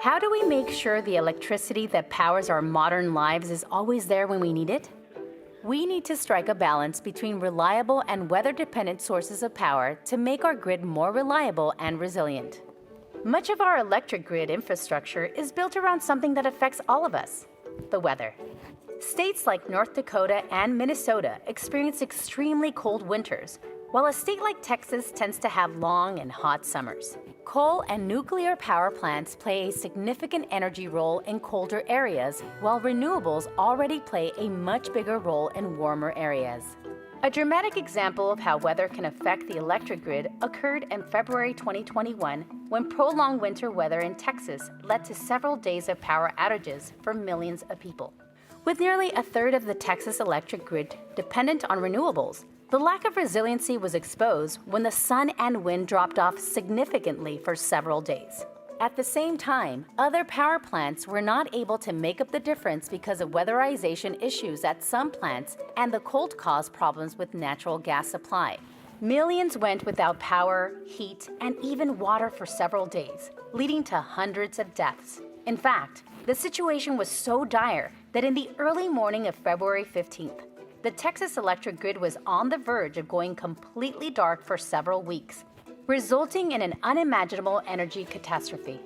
How do we make sure the electricity that powers our modern lives is always there when we need it? We need to strike a balance between reliable and weather-dependent sources of power to make our grid more reliable and resilient. Much of our electric grid infrastructure is built around something that affects all of us: the weather. States like North Dakota and Minnesota experience extremely cold winters, while a state like Texas tends to have long and hot summers. Coal and nuclear power plants play a significant energy role in colder areas, while renewables already play a much bigger role in warmer areas. A dramatic example of how weather can affect the electric grid occurred in February 2021, when prolonged winter weather in Texas led to several days of power outages for millions of people. With nearly a third of the Texas electric grid dependent on renewables, the lack of resiliency was exposed when the sun and wind dropped off significantly for several days. At the same time, other power plants were not able to make up the difference because of weatherization issues at some plants, and the cold caused problems with natural gas supply. Millions went without power, heat, and even water for several days, leading to hundreds of deaths. In fact, the situation was so dire that in the early morning of February 15th, the Texas electric grid was on the verge of going completely dark for several weeks, resulting in an unimaginable energy catastrophe.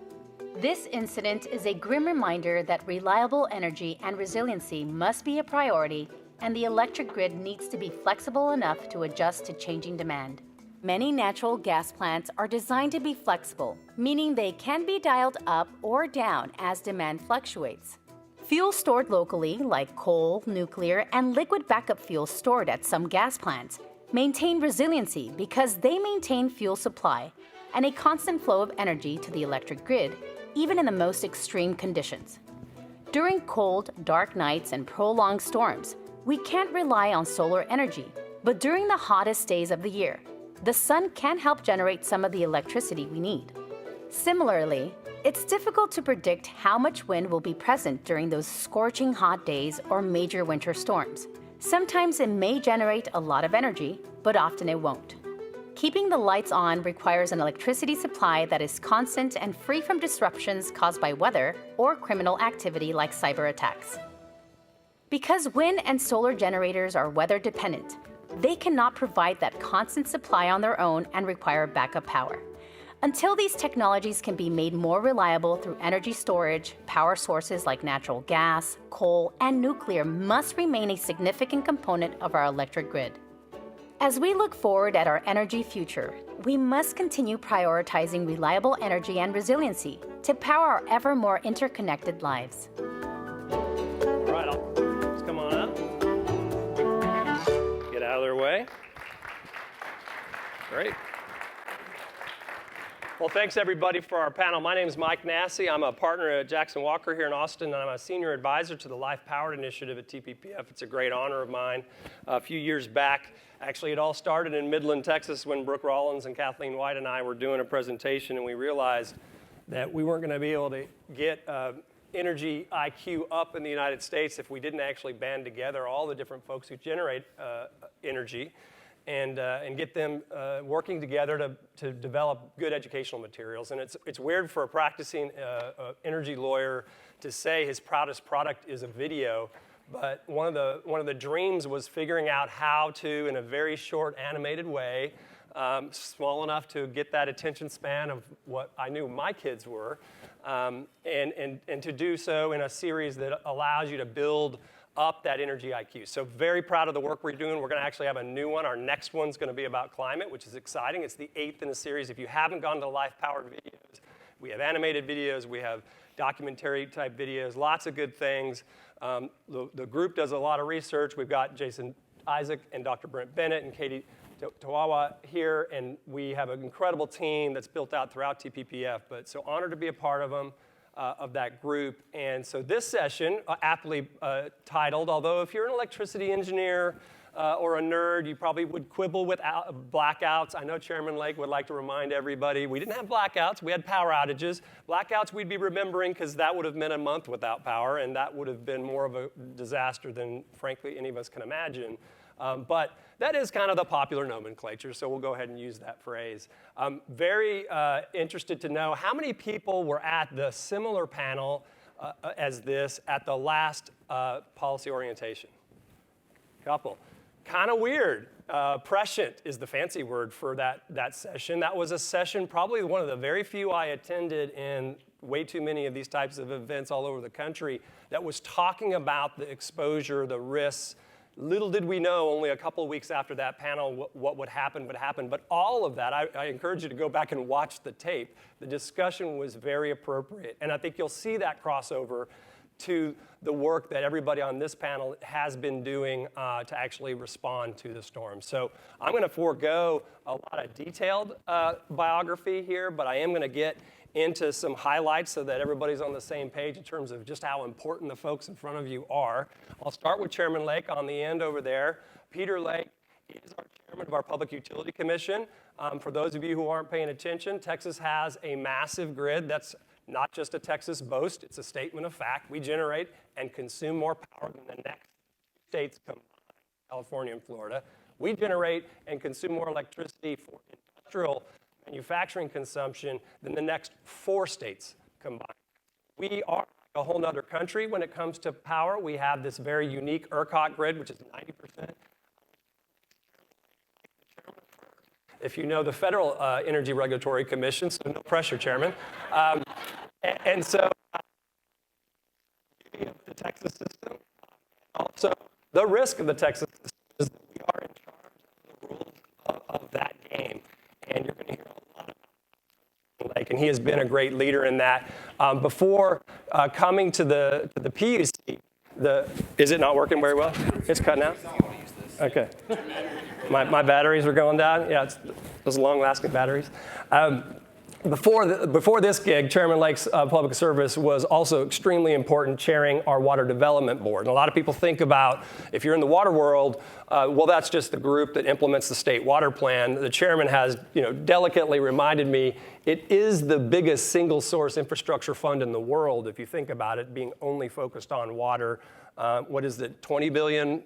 This incident is a grim reminder that reliable energy and resiliency must be a priority, and the electric grid needs to be flexible enough to adjust to changing demand. Many natural gas plants are designed to be flexible, meaning they can be dialed up or down as demand fluctuates. Fuel stored locally, like coal, nuclear, and liquid backup fuel stored at some gas plants, maintain resiliency because they maintain fuel supply and a constant flow of energy to the electric grid, even in the most extreme conditions. During cold, dark nights and prolonged storms, we can't rely on solar energy, but during the hottest days of the year, the sun can help generate some of the electricity we need. Similarly, it's difficult to predict how much wind will be present during those scorching hot days or major winter storms. Sometimes it may generate a lot of energy, but often it won't. Keeping the lights on requires an electricity supply that is constant and free from disruptions caused by weather or criminal activity like cyber attacks. Because wind and solar generators are weather dependent, they cannot provide that constant supply on their own and require backup power. Until these technologies can be made more reliable through energy storage, power sources like natural gas, coal, and nuclear must remain a significant component of our electric grid. As we look forward at our energy future, we must continue prioritizing reliable energy and resiliency to power our ever more interconnected lives. All right, let's come on up. Get out of their way. Great. Well, thanks everybody for our panel. My name is Mike Nasi. I'm a partner at Jackson Walker here in Austin, and I'm a senior advisor to the Life Powered Initiative at TPPF. It's a great honor of mine. A few years back, actually it all started in Midland, Texas, when Brooke Rollins and Kathleen White and I were doing a presentation, and we realized that we weren't going to be able to get energy IQ up in the United States if we didn't actually band together all the different folks who generate energy and get them working together to develop good educational materials. And it's weird for a practicing energy lawyer to say his proudest product is a video, but one of the dreams was figuring out how to, in a very short animated way, small enough to get that attention span of what I knew my kids were, and to do so in a series that allows you to build up that energy IQ. So very proud of the work we're doing. We're going to actually have a new one. Our next one's going to be about climate, which is exciting. It's the 8th in the series. If you haven't gone to Life Powered videos, we have animated videos, we have documentary type videos, lots of good things. The group does a lot of research. We've got Jason Isaac and Dr. Brent Bennett and Katie Tawawa here, and we have an incredible team that's built out throughout TPPF, but so honored to be a part of them. Of that group. And so this session, aptly titled, although if you're an electricity engineer or a nerd, you probably would quibble with blackouts. I know Chairman Lake would like to remind everybody we didn't have blackouts, we had power outages. Blackouts we'd be remembering because that would have meant a month without power, and that would have been more of a disaster than, frankly, any of us can imagine. But that is kind of the popular nomenclature, so we'll go ahead and use that phrase. I'm very interested to know how many people were at the similar panel as this at the last policy orientation. Couple. Kind of weird. Prescient is the fancy word for that session. That was a session, probably one of the very few I attended in way too many of these types of events all over the country, that was talking about the exposure, the risks. Little did we know only a couple of weeks after that panel what would happen. But all of that, I encourage you to go back and watch the tape. The discussion was very appropriate. And I think you'll see that crossover to the work that everybody on this panel has been doing to actually respond to the storm. So I'm going to forego a lot of detailed biography here, but I am going to get into some highlights so that everybody's on the same page in terms of just how important the folks in front of you are. I'll start with Chairman Lake on the end over there. Peter Lake is our chairman of our Public Utility Commission. For those of you who aren't paying attention, Texas has a massive grid. That's not just a Texas boast, it's a statement of fact. We generate and consume more power than the next states combined, California and Florida. We generate and consume more electricity for industrial manufacturing consumption than the next 4 states combined. We are a whole nother country when it comes to power. We have this very unique Urcot grid, which is 90%. If you know the Federal Energy Regulatory Commission, so no pressure, Chairman. And so the Texas system, also the risk of the Texas system is that we are in charge of the rules of that game. And you're going to hear a lot about Lake, and he has been a great leader in that. Before coming to the PUC, is it not working very well? It's cutting out? Okay. My batteries are going down. Yeah, it's those long-lasting batteries. Before this gig, Chairman Lake's public service was also extremely important, chairing our Water Development Board. And a lot of people think about, if you're in the water world, well, that's just the group that implements the state water plan. The chairman has, delicately reminded me, it is the biggest single source infrastructure fund in the world, if you think about it, being only focused on water. What is it, 20 billion?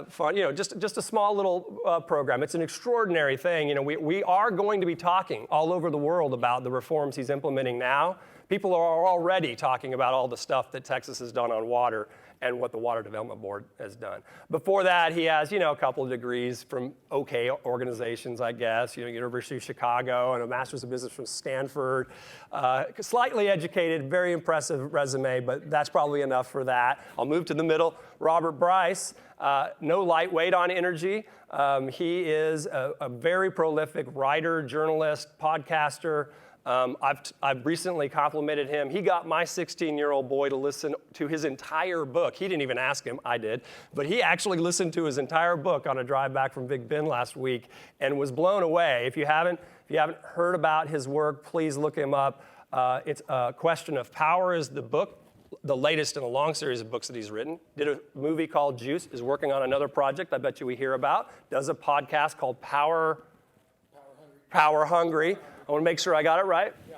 Fund, just a small little program. It's an extraordinary thing. We are going to be talking all over the world about the reforms he's implementing now. People are already talking about all the stuff that Texas has done on water and what the Water Development Board has done. Before that, he has, a couple of degrees from okay organizations, I guess, University of Chicago and a master's of business from Stanford. Slightly educated, very impressive resume, but that's probably enough for that. I'll move to the middle. Robert Bryce, no lightweight on energy. He is a very prolific writer, journalist, podcaster. I've recently complimented him. He got my 16-year-old boy to listen to his entire book. He didn't even ask him, I did. But he actually listened to his entire book on a drive back from Big Bend last week and was blown away. If you haven't heard about his work, please look him up. It's A Question of Power is the book, the latest in a long series of books that he's written. Did a movie called Juice, is working on another project I bet you we hear about. Does a podcast called Power Hungry. I want to make sure I got it right. Yeah.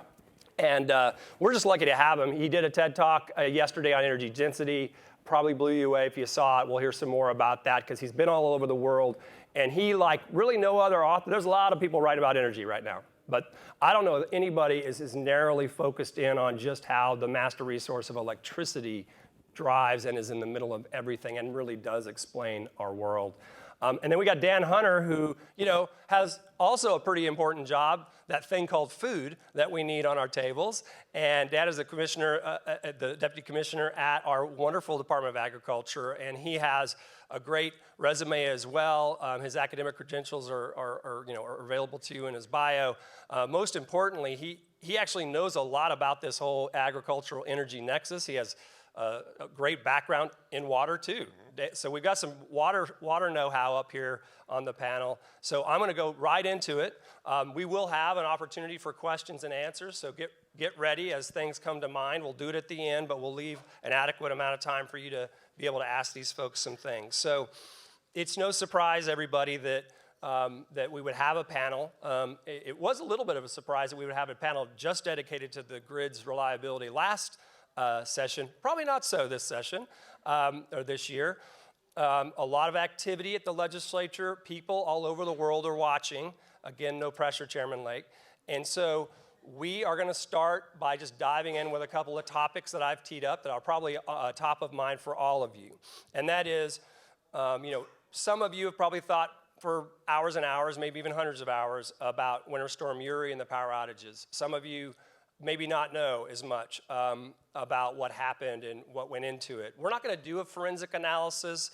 And we're just lucky to have him. He did a TED Talk yesterday on energy density. Probably blew you away if you saw it. We'll hear some more about that because he's been all over the world. And he, like really no other author, there's a lot of people writing about energy right now. But I don't know that anybody is as narrowly focused in on just how the master resource of electricity drives and is in the middle of everything and really does explain our world. And then we got Dan Hunter, who has also a pretty important job, that thing called food that we need on our tables. And Dan is the deputy commissioner at our wonderful Department of Agriculture, and he has a great resume as well. His academic credentials are available to you in his bio. Most importantly, he actually knows a lot about this whole agricultural energy nexus. He has a great background in water too. So we've got some water know-how up here on the panel. So I'm going to go right into it. We will have an opportunity for questions and answers, so get ready as things come to mind. We'll do it at the end, but we'll leave an adequate amount of time for you to be able to ask these folks some things. So it's no surprise, everybody, that we would have a panel. It was a little bit of a surprise that we would have a panel just dedicated to the grid's reliability last session. Probably not so this session or this year. a lot of activity at the legislature. People all over the world are watching. Again, no pressure, Chairman Lake. And so we are going to start by just diving in with a couple of topics that I've teed up that are probably top of mind for all of you. And that is, some of you have probably thought for hours and hours, maybe even hundreds of hours, about Winter Storm Uri and the power outages. Some of you maybe not know as much about what happened and what went into it. We're not going to do a forensic analysis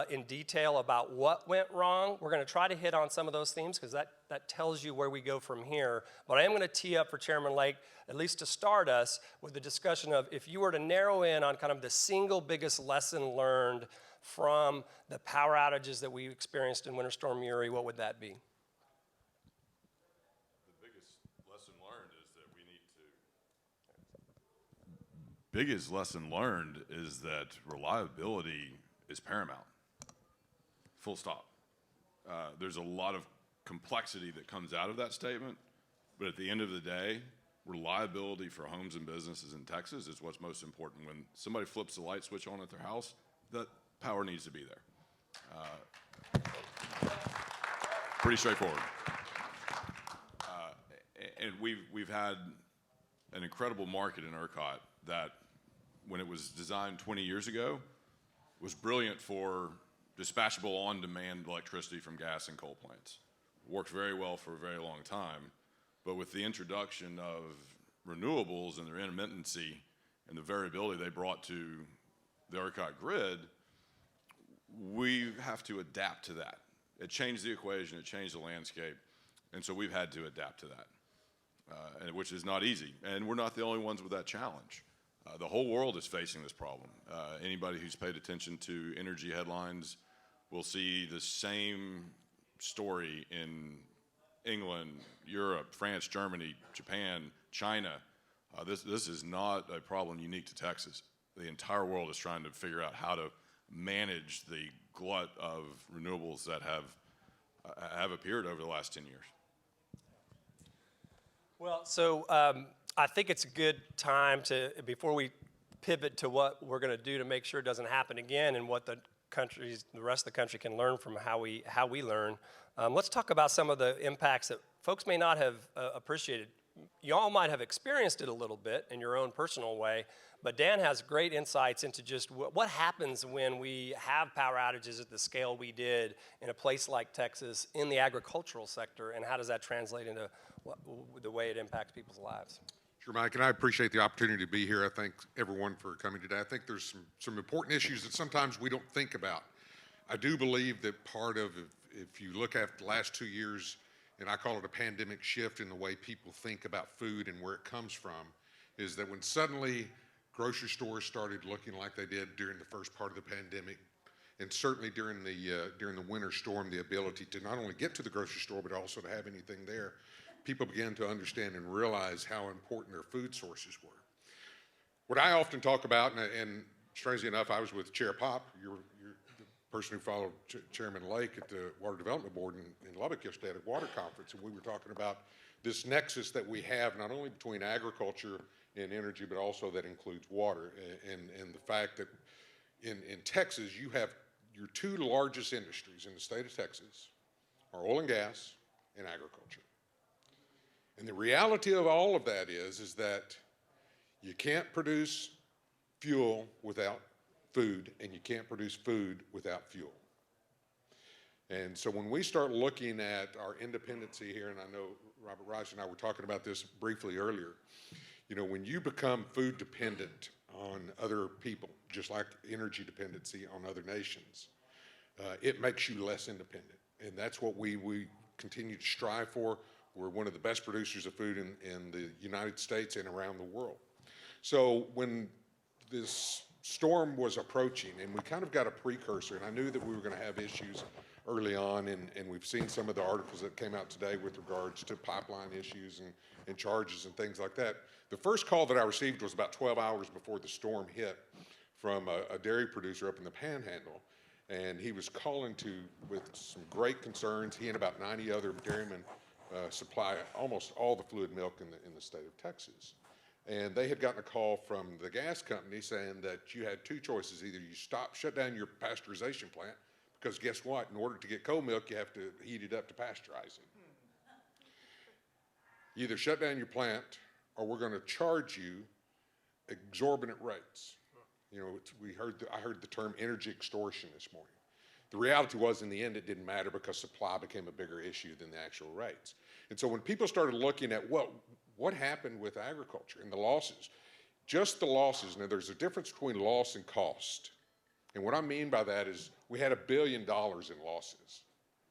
in detail about what went wrong. We're going to try to hit on some of those themes because that tells you where we go from here. But I am going to tee up for Chairman Lake, at least to start us, with the discussion of if you were to narrow in on kind of the single biggest lesson learned from the power outages that we experienced in Winter Storm Uri, what would that be? Biggest lesson learned is that reliability is paramount. Full stop. There's a lot of complexity that comes out of that statement, but at the end of the day, reliability for homes and businesses in Texas is what's most important. When somebody flips the light switch on at their house, that power needs to be there. Pretty straightforward. And we've had an incredible market in Urcot that, when it was designed 20 years ago, was brilliant for dispatchable on-demand electricity from gas and coal plants. Worked very well for a very long time, but with the introduction of renewables and their intermittency and the variability they brought to the Urcot grid, we have to adapt to that. It changed the equation, it changed the landscape, and so we've had to adapt to that, which is not easy. And we're not the only ones with that challenge. The whole world is facing this problem. Anybody who's paid attention to energy headlines will see the same story in England, Europe, France, Germany, Japan, China. This is not a problem unique to Texas. The entire world is trying to figure out how to manage the glut of renewables that have appeared over the last 10 years. Well, so I think it's a good time to, before we pivot to what we're going to do to make sure it doesn't happen again and what the rest of the country can learn from how we learn, let's talk about some of the impacts that folks may not have appreciated. You all might have experienced it a little bit in your own personal way, but Dan has great insights into just what happens when we have power outages at the scale we did in a place like Texas in the agricultural sector, and how does that translate into the way it impacts people's lives. Sure, Mike, and I appreciate the opportunity to be here. I thank everyone for coming today. I think there's some important issues that sometimes we don't think about. I do believe that part of, if you look at the last 2 years, and I call it a pandemic shift in the way people think about food and where it comes from, is that when suddenly grocery stores started looking like they did during the first part of the pandemic, and certainly during the winter storm, the ability to not only get to the grocery store, but also to have anything there, people began to understand and realize how important their food sources were. What I often talk about, and strangely enough, I was with Chair Pop, you're the person who followed Chairman Lake at the Water Development Board in Lubbock yesterday at a water conference, and we were talking about this nexus that we have not only between agriculture and energy, but also that includes water, and the fact that in Texas, you have your two largest industries in the state of Texas are oil and gas and agriculture. And the reality of all of that is that you can't produce fuel without food, and you can't produce food without fuel. And so when we start looking at our independency here, and I know Robert Rice and I were talking about this briefly earlier, when you become food dependent on other people, just like energy dependency on other nations, it makes you less independent. And that's what we continue to strive for. We're one of the best producers of food in the United States and around the world. So when this storm was approaching, and we kind of got a precursor, and I knew that we were going to have issues early on, and we've seen some of the articles that came out today with regards to pipeline issues and charges and things like that. The first call that I received was about 12 hours before the storm hit from a dairy producer up in the Panhandle, and he was calling with some great concerns. He and about 90 other dairymen supply almost all the fluid milk in the state of Texas. And they had gotten a call from the gas company saying that you had two choices. Either you shut down your pasteurization plant, because guess what? In order to get cold milk, you have to heat it up to pasteurize it. You either shut down your plant, or we're going to charge you exorbitant rates. You know, I heard the term energy extortion this morning. The reality was, in the end, it didn't matter because supply became a bigger issue than the actual rates. And so when people started looking at what happened with agriculture and the losses, just the losses. Now, there's a difference between loss and cost. And what I mean by that is we had $1 billion in losses.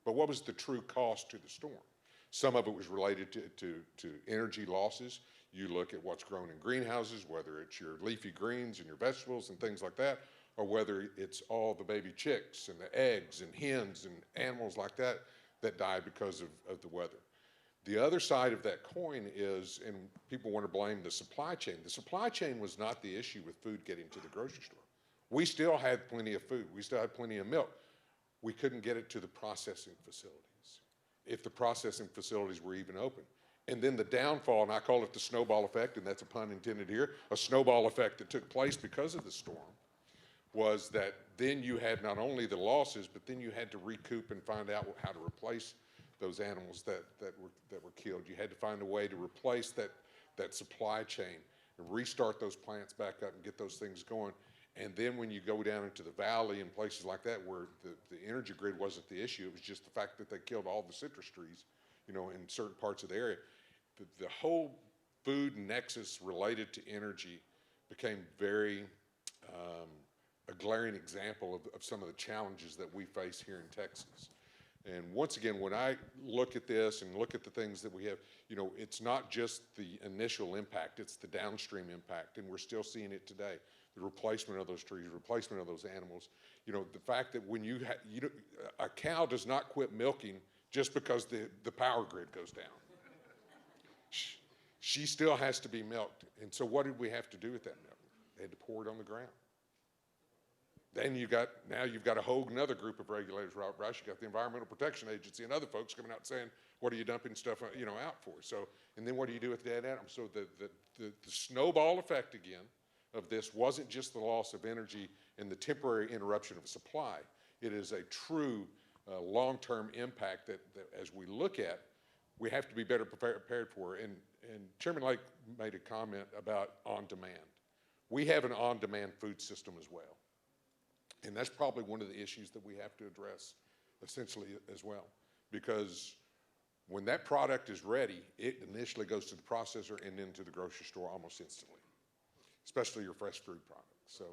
But what was the true cost to the storm? Some of it was related to energy losses. You look at what's grown in greenhouses, whether it's your leafy greens and your vegetables and things like that, or whether it's all the baby chicks and the eggs and hens and animals like that that die because of the weather. The other side of that coin is, and people want to blame the supply chain. The supply chain was not the issue with food getting to the grocery store. We still had plenty of food. We still had plenty of milk. We couldn't get it to the processing facilities, if the processing facilities were even open. And then the downfall, and I call it the snowball effect, and that's a pun intended here, a snowball effect that took place because of the storm, was that then you had not only the losses, but then you had to recoup and find out how to replace those animals that were killed. You had to find a way to replace that supply chain and restart those plants back up and get those things going. And then when you go down into the valley and places like that where the energy grid wasn't the issue, it was just the fact that they killed all the citrus trees, you know, in certain parts of the area. The whole food nexus related to energy became very a glaring example of some of the challenges that we face here in Texas. And once again, when I look at this and look at the things that we have, you know, it's not just the initial impact, it's the downstream impact, and we're still seeing it today. The replacement of those trees, replacement of those animals. You know, the fact that when a cow does not quit milking just because the power grid goes down. She still has to be milked. And so what did we have to do with that milk? They had to pour it on the ground. Then you've got a whole another group of regulators, right? You got the Environmental Protection Agency and other folks coming out saying, what are you dumping stuff, you know, out for? So, and then what do you do with dead animals? So the snowball effect again of this wasn't just the loss of energy and the temporary interruption of supply. It is a true long-term impact that as we look at, we have to be better prepared for. And Chairman Lake made a comment about on-demand. We have an on-demand food system as well. And that's probably one of the issues that we have to address essentially as well. Because when that product is ready, it initially goes to the processor and then to the grocery store almost instantly, especially your fresh food products. So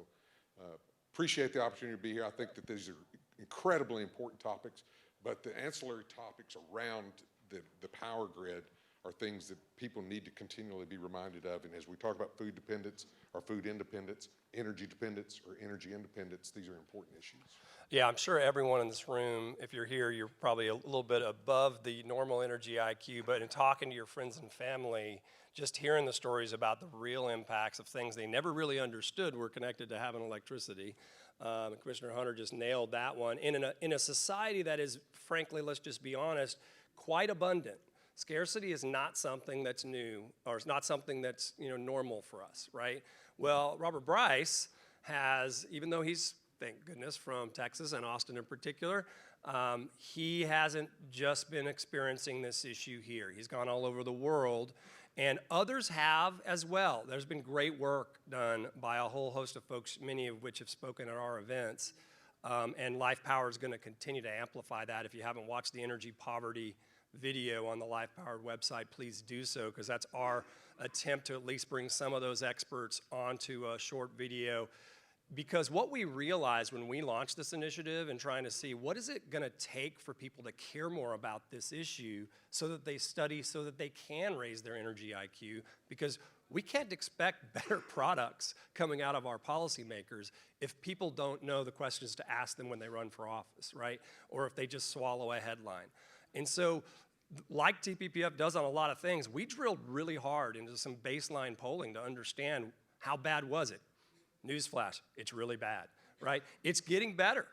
appreciate the opportunity to be here. I think that these are incredibly important topics, but the ancillary topics around the power grid are things that people need to continually be reminded of. And as we talk about food dependence or food independence, energy dependence or energy independence, these are important issues. Yeah, I'm sure everyone in this room, if you're here, you're probably a little bit above the normal energy IQ, but in talking to your friends and family, just hearing the stories about the real impacts of things they never really understood were connected to having electricity. Commissioner Hunter just nailed that one. In a society that is, frankly, let's just be honest, quite abundant. Scarcity is not something that's new, or it's not something that's normal for us, right? Well, Robert Bryce has, even though he's, thank goodness, from Texas and Austin in particular, he hasn't just been experiencing this issue here. He's gone all over the world, and others have as well. There's been great work done by a whole host of folks, many of which have spoken at our events, and Life Power is going to continue to amplify that. If you haven't watched the energy poverty video on the Life Powered website, please do so, because that's our attempt to at least bring some of those experts onto a short video. Because what we realized when we launched this initiative and trying to see what is it going to take for people to care more about this issue so that they study, so that they can raise their energy IQ, because we can't expect better products coming out of our policymakers if people don't know the questions to ask them when they run for office, right? Or if they just swallow a headline. And so, like TPPF does on a lot of things, we drilled really hard into some baseline polling to understand how bad was it. Newsflash, it's really bad, right? It's getting better.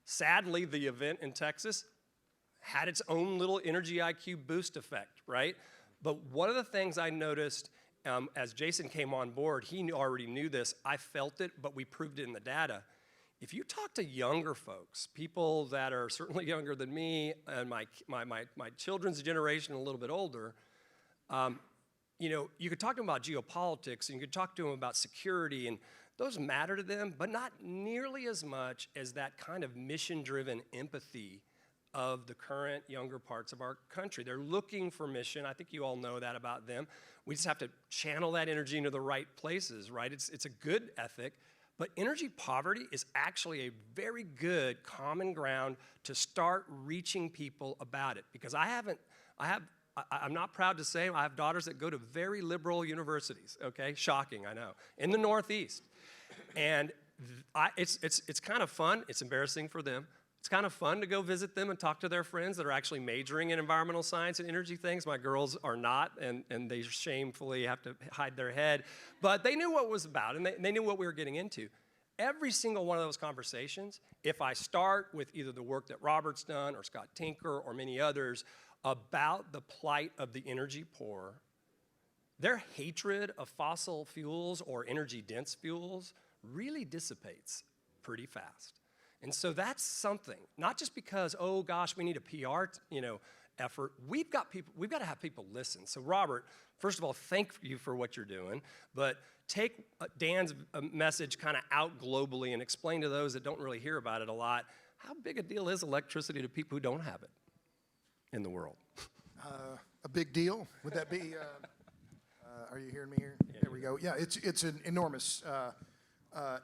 Sadly, the event in Texas had its own little energy IQ boost effect, right? But one of the things I noticed as Jason came on board, he already knew this. I felt it, but we proved it in the data. If you talk to younger folks, people that are certainly younger than me and my children's generation, a little bit older, you know, you could talk to them about geopolitics and you could talk to them about security, and those matter to them, but not nearly as much as that kind of mission-driven empathy of the current younger parts of our country. They're looking for mission. I think you all know that about them. We just have to channel that energy into the right places, right? It's a good ethic, but energy poverty is actually a very good common ground to start reaching people about it. Because I'm not proud to say, I have daughters that go to very liberal universities, okay? Shocking, I know, in the Northeast. And it's kind of fun. It's embarrassing for them. It's kind of fun to go visit them and talk to their friends that are actually majoring in environmental science and energy things. My girls are not, and they shamefully have to hide their head. But they knew what it was about, and they knew what we were getting into. Every single one of those conversations, if I start with either the work that Robert's done or Scott Tinker or many others about the plight of the energy poor, their hatred of fossil fuels or energy-dense fuels really dissipates pretty fast. And so that's something, not just because, oh gosh, we need a PR, effort. We've got to have people listen. So Robert, first of all, thank you for what you're doing, but take Dan's message kind of out globally and explain to those that don't really hear about it a lot, how big a deal is electricity to people who don't have it in the world? A big deal? Would that be? Are you hearing me here? Yeah, there we go. Yeah, it's an enormous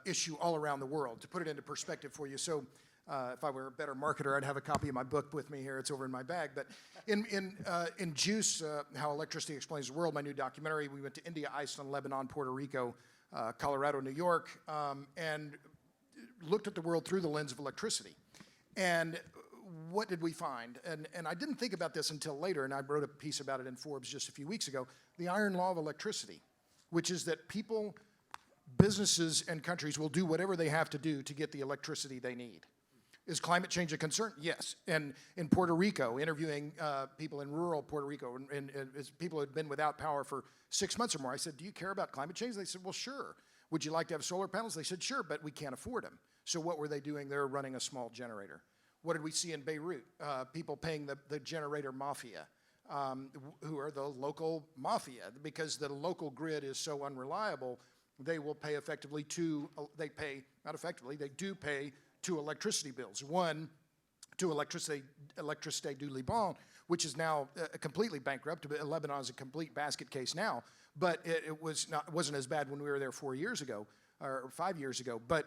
issue all around the world. To put it into perspective for you, so if I were a better marketer, I'd have a copy of my book with me here. It's over in my bag. But in Juice, How Electricity Explains the World, my new documentary, we went to India, Iceland, Lebanon, Puerto Rico, Colorado, New York, and looked at the world through the lens of electricity. And what did we find? And I didn't think about this until later, and I wrote a piece about it in Forbes just a few weeks ago, the iron law of electricity, which is that people, businesses, and countries will do whatever they have to do to get the electricity they need. Is climate change a concern? Yes. And in Puerto Rico, interviewing people in rural Puerto Rico, and as people who had been without power for 6 months or more, I said, do you care about climate change? They said, well, sure. Would you like to have solar panels? They said, sure, but we can't afford them. So what were they doing? They were running a small generator. What did we see in Beirut? People paying the generator mafia, who are the local mafia. Because the local grid is so unreliable, they will pay effectively they do pay two electricity bills. One, to Électricité du Liban, which is now completely bankrupt. Lebanon is a complete basket case now, but it wasn't as bad when we were there 4 years ago, or 5 years ago. But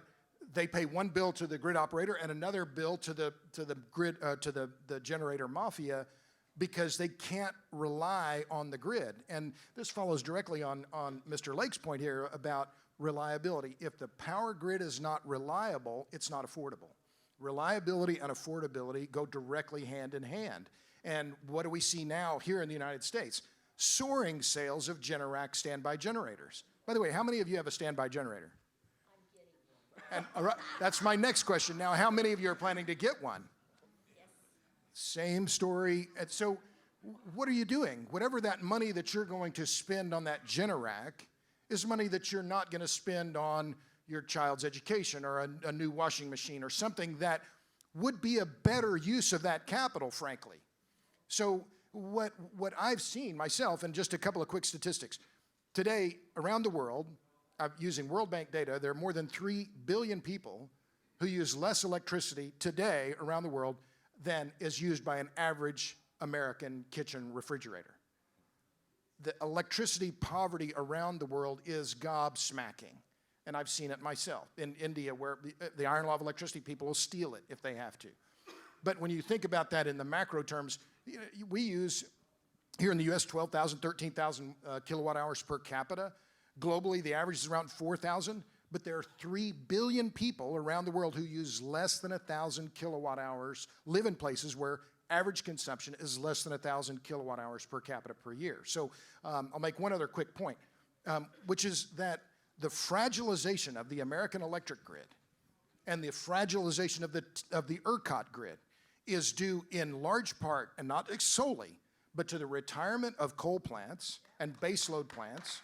they pay one bill to the grid operator and another bill to the grid to the generator mafia, because they can't rely on the grid. And this follows directly on Mr. Lake's point here about reliability. If the power grid is not reliable, it's not affordable. Reliability and affordability go directly hand in hand. And what do we see now here in the United States? Soaring sales of Generac standby generators. By the way, how many of you have a standby generator? And that's my next question. Now, how many of you are planning to get one? Yes. Same story. And so what are you doing? Whatever that money that you're going to spend on that Generac is money that you're not going to spend on your child's education or a new washing machine or something that would be a better use of that capital, frankly. So what I've seen myself, and just a couple of quick statistics. Today, around the world, using World Bank data, there are more than 3 billion people who use less electricity today around the world than is used by an average American kitchen refrigerator. The electricity poverty around the world is gobsmacking, and I've seen it myself in India, where the iron law of electricity, people will steal it if they have to. But when you think about that in the macro terms, we use, here in the US, 12,000, 13,000 kilowatt hours per capita. Globally, the average is around 4,000, but there are 3 billion people around the world who use less than 1,000 kilowatt hours, live in places where average consumption is less than 1,000 kilowatt hours per capita per year. So I'll make one other quick point, which is that the fragilization of the American electric grid and the fragilization of the Urcot grid is due in large part, and not solely, but to the retirement of coal plants and baseload plants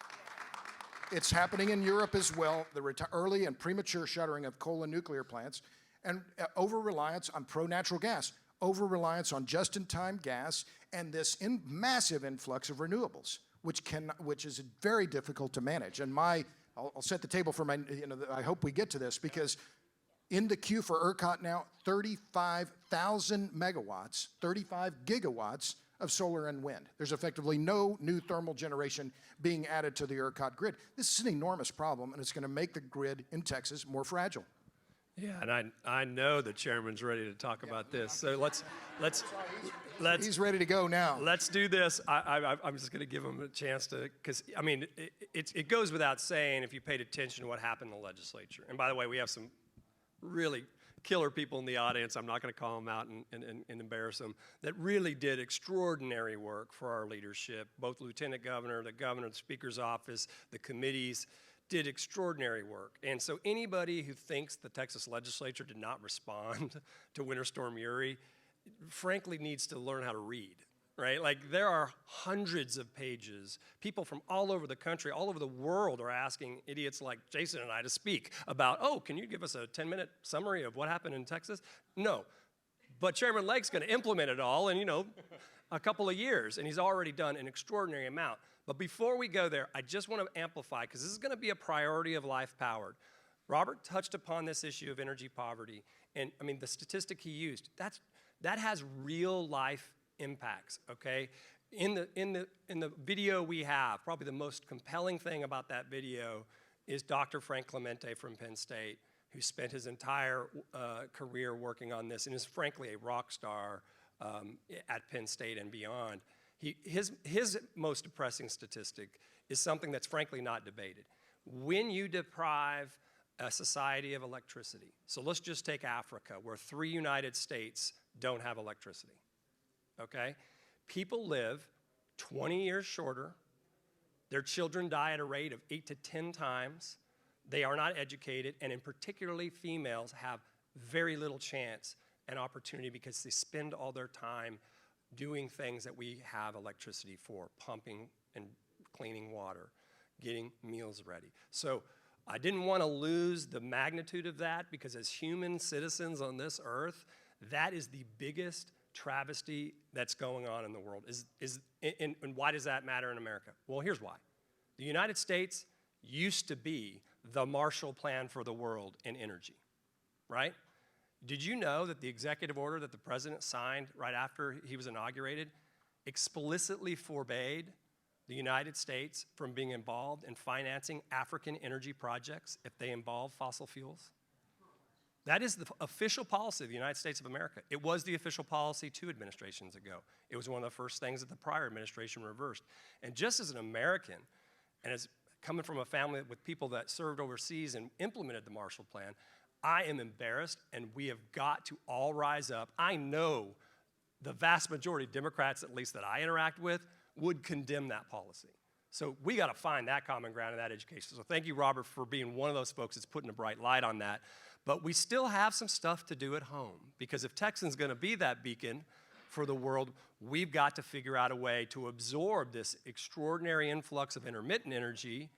It's happening in Europe as well, the early and premature shuttering of coal and nuclear plants, and over-reliance on pro-natural gas, over-reliance on just-in-time gas, and this massive influx of renewables, which is very difficult to manage. And I'll set the table for I hope we get to this, because in the queue for Urcot now, 35,000 megawatts, 35 gigawatts of solar and wind. There's effectively no new thermal generation being added to the Urcot grid. This is an enormous problem, and it's going to make the grid in Texas more fragile. Yeah, and I know the chairman's ready to talk about this. So let's He's ready to go now. Let's do this. I'm just going to give him a chance to, because I mean, it goes without saying if you paid attention to what happened in the legislature. And by the way, we have some really killer people in the audience. I'm not going to call them out and embarrass them, that really did extraordinary work for our leadership. Both Lieutenant Governor, the Governor, the Speaker's office, the committees did extraordinary work. And so anybody who thinks the Texas legislature did not respond to Winter Storm Uri, frankly needs to learn how to read, right? Like, there are hundreds of pages. People from all over the country, all over the world are asking idiots like Jason and I to speak about, oh, can you give us a 10-minute summary of what happened in Texas? No. But Chairman Lake's going to implement it all in, a couple of years, and he's already done an extraordinary amount. But before we go there, I just want to amplify, because this is going to be a priority of Life Powered. Robert touched upon this issue of energy poverty, and I mean, the statistic he used, that has real life impacts, okay? In the video we have, probably the most compelling thing about that video is Dr. Frank Clemente from Penn State, who spent his entire career working on this and is frankly a rock star at Penn State and beyond. His most depressing statistic is something that's frankly not debated. When you deprive a society of electricity, so let's just take Africa, where 3 United States don't have electricity, okay? People live 20 years shorter. Their children die at a rate of 8 to 10 times. They are not educated, and in particularly females have very little chance and opportunity because they spend all their time doing things that we have electricity for, pumping and cleaning water, getting meals ready. So I didn't want to lose the magnitude of that, because as human citizens on this earth, that is the biggest travesty that's going on in the world. And why does that matter in America? Well, here's why. The United States used to be the Marshall Plan for the world in energy, right? Did you know that the executive order that the president signed right after he was inaugurated explicitly forbade the United States from being involved in financing African energy projects if they involve fossil fuels? That is the official policy of the United States of America. It was the official policy 2 administrations ago. It was one of the first things that the prior administration reversed. And just as an American, and as coming from a family with people that served overseas and implemented the Marshall Plan, I am embarrassed, and we have got to all rise up. I know the vast majority of Democrats, at least that I interact with, would condemn that policy. So we got to find that common ground in that education. So thank you, Robert, for being one of those folks that's putting a bright light on that. But we still have some stuff to do at home, because if Texan's going to be that beacon for the world, we've got to figure out a way to absorb this extraordinary influx of intermittent energy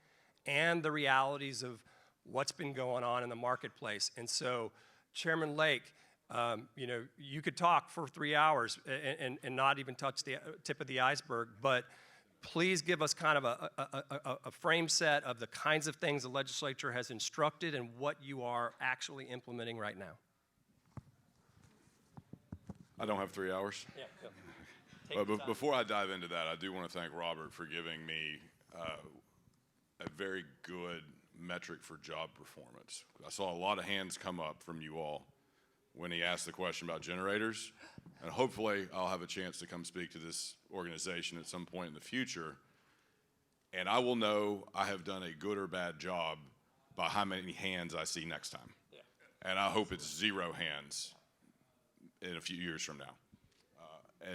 and the realities of what's been going on in the marketplace. And so, Chairman Lake, you could talk for 3 hours and not even touch the tip of the iceberg, but please give us kind of a frame set of the kinds of things the legislature has instructed and what you are actually implementing right now. I don't have 3 hours. Yeah. But before I dive into that, I do want to thank Robert for giving me a very good metric for job performance. I saw a lot of hands come up from you all when he asked the question about generators, and hopefully I'll have a chance to come speak to this organization at some point in the future, and I will know I have done a good or bad job by how many hands I see next time. Yeah. And I hope it's 0 hands in a few years from now.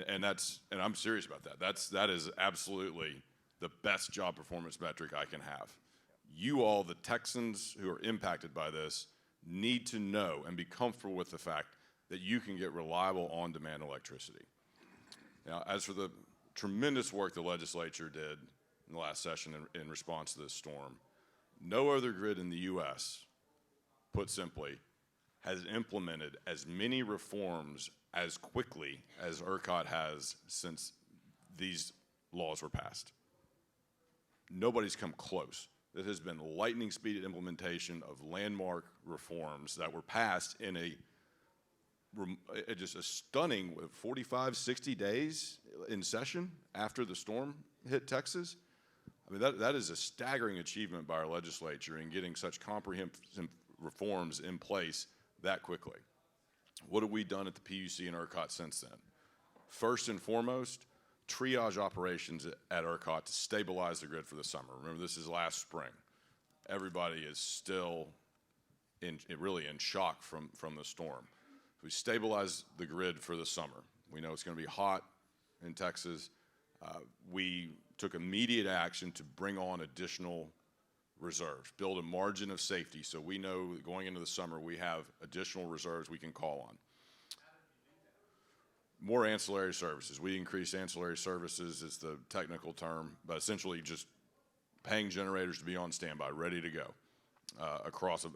And I'm serious about that. That is absolutely the best job performance metric I can have. You all, the Texans who are impacted by this, need to know and be comfortable with the fact that you can get reliable on-demand electricity. Now, as for the tremendous work the legislature did in the last session in response to this storm, No other grid in the U.S., put simply, has implemented as many reforms as quickly as Urcot has since these laws were passed. Nobody's come close. It has been lightning speed implementation of landmark reforms that were passed in just a stunning 45, 60 days in session after the storm hit Texas. I mean, that is a staggering achievement by our legislature in getting such comprehensive reforms in place that quickly. What have we done at the PUC and Urcot since then? First and foremost, triage operations at Urcot to stabilize the grid for the summer. Remember, this is last spring. Everybody is still really in shock from the storm. We stabilized the grid for the summer. We know it's going to be hot in Texas. We took immediate action to bring on additional reserves, build a margin of safety so we know that going into the summer we have additional reserves we can call on. More ancillary services. We increased ancillary services is the technical term, but essentially just paying generators to be on standby, ready to go across a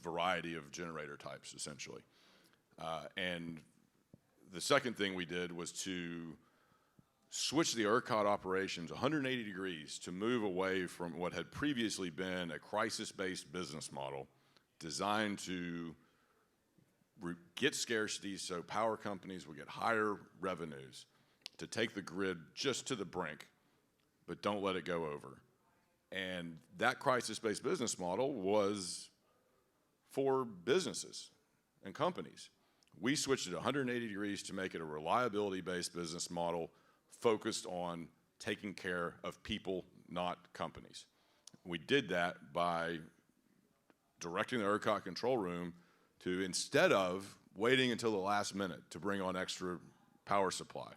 variety of generator types, essentially. And the second thing we did was to switch the Urcot operations 180 degrees to move away from what had previously been a crisis-based business model designed to get scarcity so power companies would get higher revenues, to take the grid just to the brink, but don't let it go over. And that crisis-based business model was for businesses and companies. We switched it 180 degrees to make it a reliability-based business model focused on taking care of people, not companies. We did that by directing the Urcot control room to, instead of waiting until the last minute to bring on extra power supply,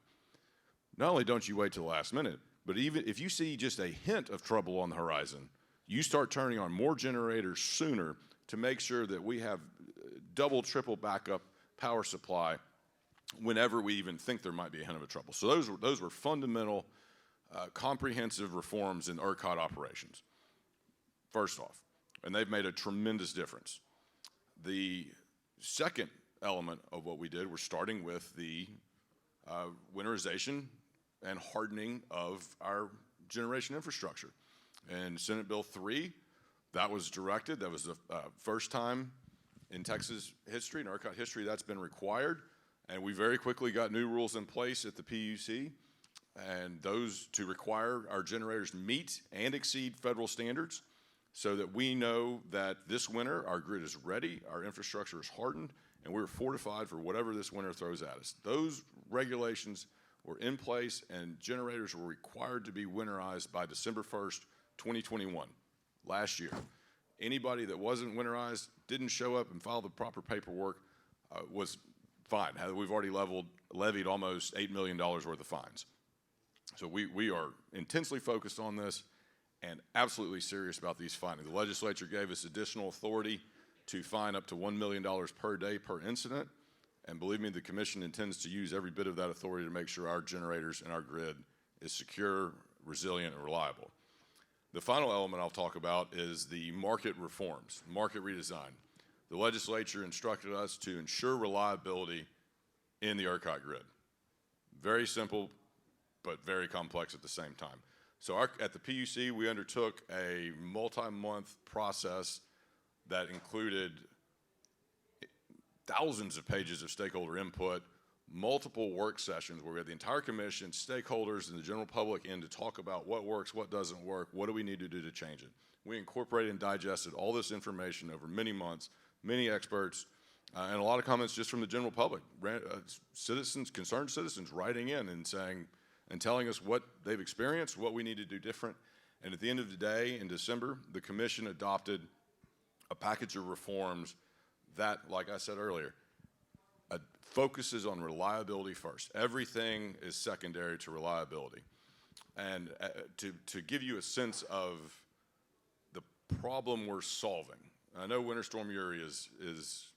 not only don't you wait till the last minute, but even if you see just a hint of trouble on the horizon, you start turning on more generators sooner to make sure that we have double, triple backup power supply whenever we even think there might be a hint of a trouble. So those were fundamental, comprehensive reforms in Urcot operations, first off, and they've made a tremendous difference. The second element of what we did, we're starting with the winterization and hardening of our generation infrastructure. And Senate Bill 3, that was directed. That was the first time in Texas history, in Urcot history, that's been required. And we very quickly got new rules in place at the PUC, and those to require our generators meet and exceed federal standards so that we know that this winter our grid is ready, our infrastructure is hardened, and we're fortified for whatever this winter throws at us. Those regulations were in place, and generators were required to be winterized by December 1st, 2021, last year. Anybody that wasn't winterized, didn't show up and file the proper paperwork, was fine. We've already levied almost $8 million worth of fines. So we are intensely focused on this and absolutely serious about these findings. The legislature gave us additional authority to fine up to $1 million per day per incident. And believe me, the commission intends to use every bit of that authority to make sure our generators and our grid is secure, resilient, and reliable. The final element I'll talk about is the market reforms, market redesign. The legislature instructed us to ensure reliability in the Urcot grid. Very simple, but very complex at the same time. So at the PUC, we undertook a multi-month process that included thousands of pages of stakeholder input, multiple work sessions where we had the entire commission, stakeholders, and the general public in to talk about what works, what doesn't work, what do we need to do to change it. We incorporated and digested all this information over many months, many experts, and a lot of comments just from the general public, citizens, concerned citizens writing in and saying, and telling us what they've experienced, what we need to do different. And at the end of the day, in December, the commission adopted a package of reforms that, like I said earlier, focuses on reliability first. Everything is secondary to reliability. And to give you a sense of the problem we're solving, I know Winter Storm Uri is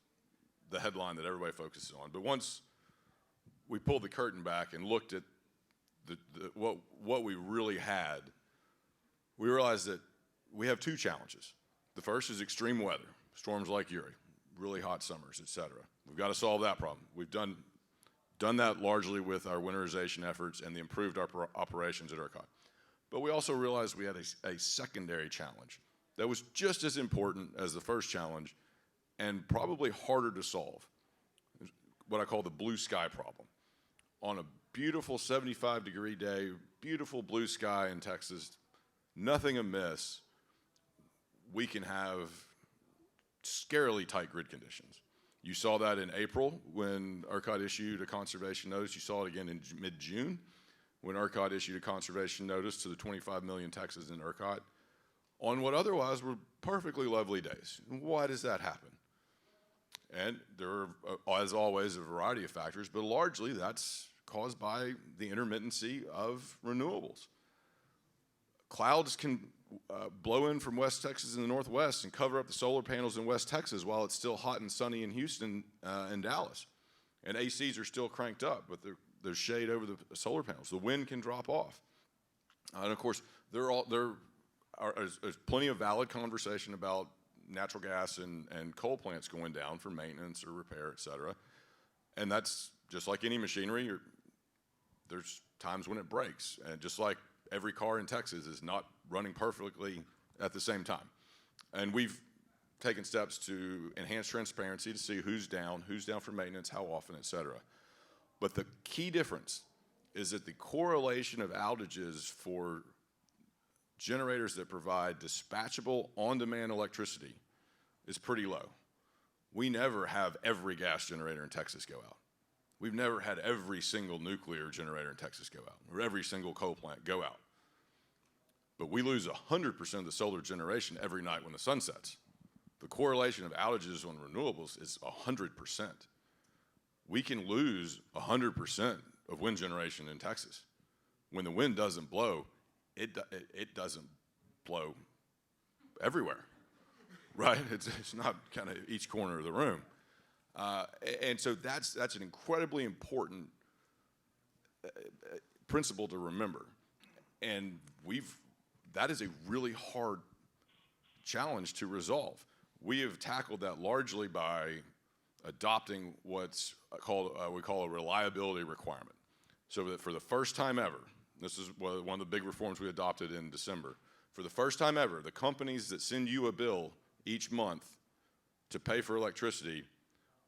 the headline that everybody focuses on, but once we pulled the curtain back and looked at what we really had, we realized that we have two challenges. The first is extreme weather, storms like Uri, really hot summers, et cetera. We've got to solve that problem. We've done that largely with our winterization efforts and the improved operations at Urcot. But we also realized we had a secondary challenge that was just as important as the first challenge and probably harder to solve, what I call the blue sky problem. On a beautiful 75-degree day, beautiful blue sky in Texas, nothing amiss, we can have scarily tight grid conditions. You saw that in April when Urcot issued a conservation notice. You saw it again in mid-June when Urcot issued a conservation notice to the 25 million Texans in Urcot on what otherwise were perfectly lovely days. Why does that happen? And there are, as always, a variety of factors, but largely that's caused by the intermittency of renewables. Clouds can blow in from West Texas and the Northwest and cover up the solar panels in West Texas while it's still hot and sunny in Houston and Dallas. And ACs are still cranked up, but there's shade over the solar panels. The wind can drop off. And of course, there's plenty of valid conversation about natural gas and coal plants going down for maintenance or repair, et cetera. And that's just like any machinery, there's times when it breaks. And just like every car in Texas is not running perfectly at the same time. And we've taken steps to enhance transparency to see who's down for maintenance, how often, et cetera. But the key difference is that the correlation of outages for generators that provide dispatchable on-demand electricity is pretty low. We never have every gas generator in Texas go out. We've never had every single nuclear generator in Texas go out, or every single coal plant go out. But we lose 100% of the solar generation every night when the sun sets. The correlation of outages on renewables is 100%. We can lose 100% of wind generation in Texas. When the wind doesn't blow, it doesn't blow everywhere, right? It's not kind of each corner of the room. And so that's an incredibly important principle to remember. And that is a really hard challenge to resolve. We have tackled that largely by adopting what's called, we call a reliability requirement. So that for the first time ever, this is one of the big reforms we adopted in December. For the first time ever, the companies that send you a bill each month to pay for electricity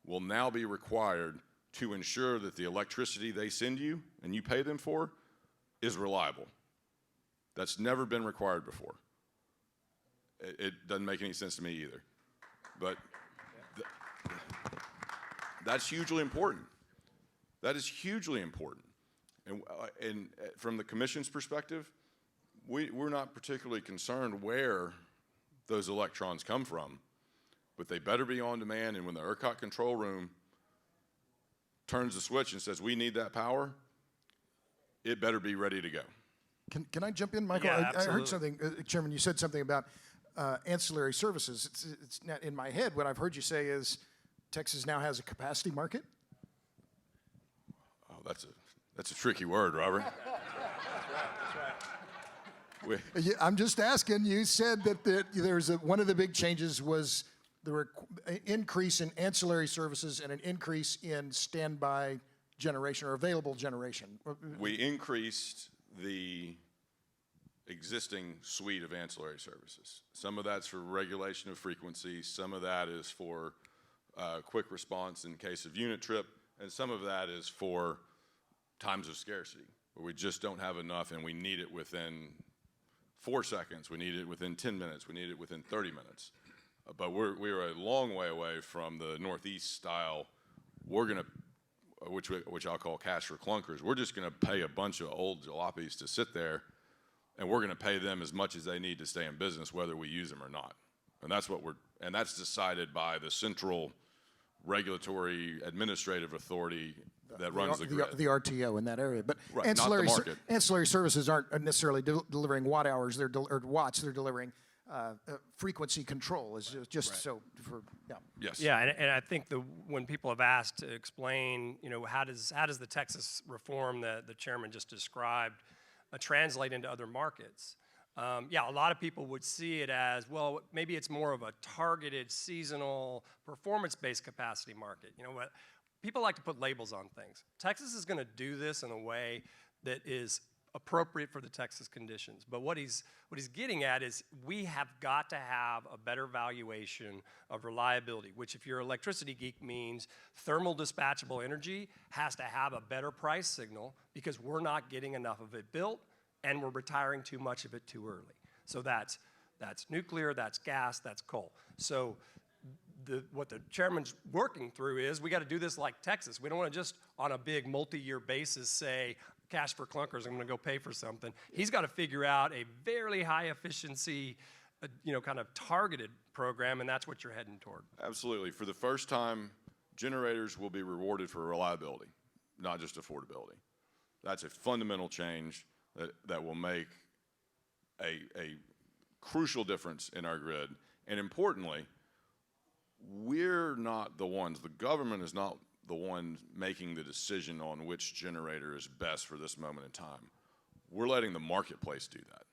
will now be required to ensure that the electricity they send you and you pay them for is reliable. That's never been required before. It doesn't make any sense to me either. But that's hugely important. That is hugely important. And from the Commission's perspective, we're not particularly concerned where those electrons come from, but they better be on demand, and when the Urcot control room turns the switch and says, we need that power, it better be ready to go. Can I jump in, Michael? Yeah, I heard something, Chairman, you said something about ancillary services. It's not in my head. What I've heard you say is Texas now has a capacity market? Oh, that's a tricky word, Robert. Yeah, I'm just asking. You said that one of the big changes was the increase in ancillary services and an increase in standby generation or available generation. We increased the existing suite of ancillary services. Some of that's for regulation of frequency, some of that is for quick response in case of unit trip, and some of that is for times of scarcity, where we just don't have enough and we need it within 4 seconds, we need it within 10 minutes, we need it within 30 minutes. But we're a long way away from the Northeast style. We're gonna, which I'll call cash for clunkers. We're just gonna pay a bunch of old jalopies to sit there, and we're gonna pay them as much as they need to stay in business, whether we use them or not. And that's decided by the central regulatory administrative authority that runs the grid. The RTO in that area. But right, ancillary, not the market. Ancillary services aren't necessarily delivering watt hours, or watts, they're delivering frequency control, is just right. So for, yeah. Yes. Yeah, and I think when people have asked to explain, how does the Texas reform that the chairman just described translate into other markets? Yeah, a lot of people would see it as, well, maybe it's more of a targeted seasonal performance-based capacity market. You know what? People like to put labels on things. Texas is going to do this in a way that is appropriate for the Texas conditions. But what he's getting at is we have got to have a better valuation of reliability, which if you're an electricity geek means thermal dispatchable energy has to have a better price signal because we're not getting enough of it built and we're retiring too much of it too early. So that's nuclear, that's gas, that's coal. So what the chairman's working through is we got to do this like Texas. We don't want to just on a big multi-year basis say cash for clunkers, I'm going to go pay for something. He's got to figure out a very high efficiency, kind of targeted program, and that's what you're heading toward. Absolutely. For the first time, generators will be rewarded for reliability, not just affordability. That's a fundamental change that will make a crucial difference in our grid. And importantly, we're not the ones, the government is not the one making the decision on which generator is best for this moment in time. We're letting the marketplace do that.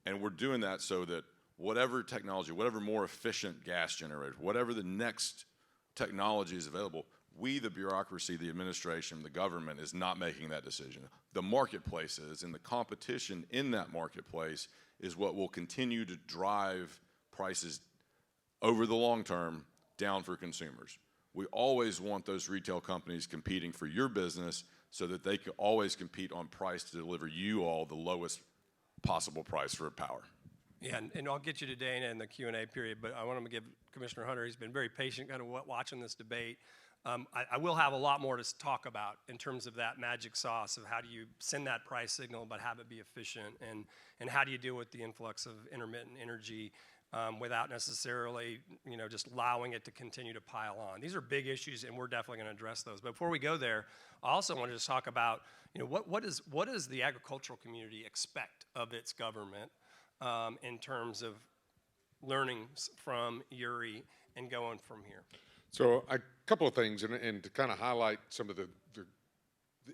And we're doing that so that whatever technology, whatever more efficient gas generator, whatever the next technology is available, we, the bureaucracy, the administration, the government, is not making that decision. The marketplace is, and the competition in that marketplace is what will continue to drive prices over the long term down for consumers. We always want those retail companies competing for your business so that they can always compete on price to deliver you all the lowest possible price for power. Yeah, and I'll get you to Dana in the Q&A period, but I want to give Commissioner Hunter, he's been very patient kind of watching this debate. I will have a lot more to talk about in terms of that magic sauce of how do you send that price signal but have it be efficient, and how do you deal with the influx of intermittent energy without necessarily just allowing it to continue to pile on. These are big issues, and we're definitely going to address those. But before we go there, I also want to just talk about what does the agricultural community expect of its government in terms of learning from Uri and going from here. So a couple of things, and to kind of highlight some of the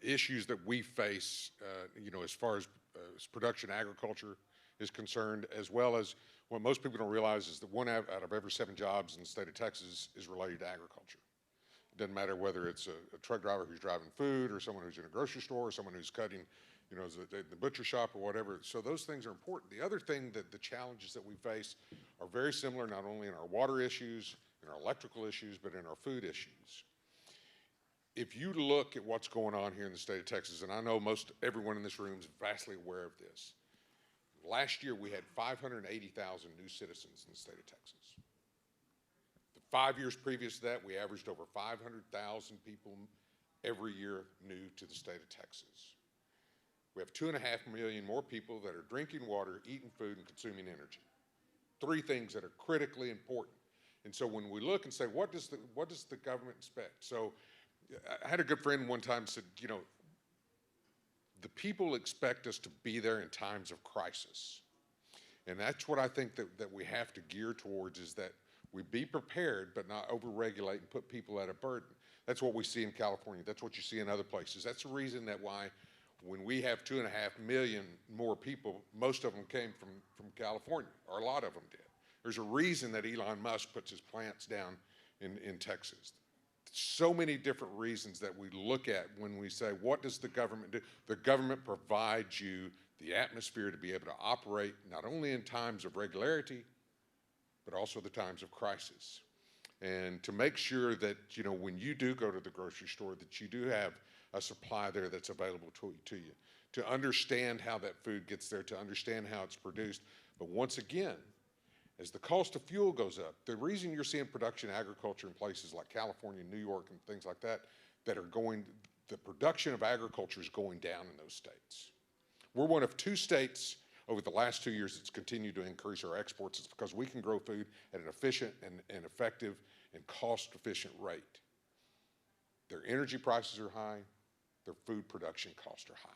issues that we face, as far as production agriculture is concerned, as well as what most people don't realize is that 1 out of every 7 jobs in the state of Texas is related to agriculture. It doesn't matter whether it's a truck driver who's driving food or someone who's in a grocery store or someone who's cutting, the butcher shop or whatever. So those things are important. The other thing that the challenges that we face are very similar, not only in our water issues, in our electrical issues, but in our food issues. If you look at what's going on here in the state of Texas, and I know everyone in this room is vastly aware of this, last year we had 580,000 new citizens in the state of Texas. The 5 years previous to that, we averaged over 500,000 people every year new to the state of Texas. We have 2.5 million more people that are drinking water, eating food, and consuming energy. 3 things that are critically important. And so when we look and say, what does the government expect? So I had a good friend one time said, the people expect us to be there in times of crisis. And that's what I think that we have to gear towards, is that we be prepared but not overregulate and put people at a burden. That's what we see in California. That's what you see in other places. That's the reason that why when we have 2.5 million more people, most of them came from California, or a lot of them did. There's a reason that Elon Musk puts his plants down in Texas. So many different reasons that we look at when we say, what does the government do? The government provides you the atmosphere to be able to operate not only in times of regularity, but also the times of crisis. And to make sure that, when you do go to the grocery store, that you do have a supply there that's available to you, to understand how that food gets there, to understand how it's produced. But once again, as the cost of fuel goes up, the reason you're seeing production agriculture in places like California, New York, and things like that, the production of agriculture is going down in those states. We're one of 2 states over the last 2 years that's continued to increase our exports. It's because we can grow food at an efficient and effective and cost-efficient rate. Their energy prices are high, their food production costs are high.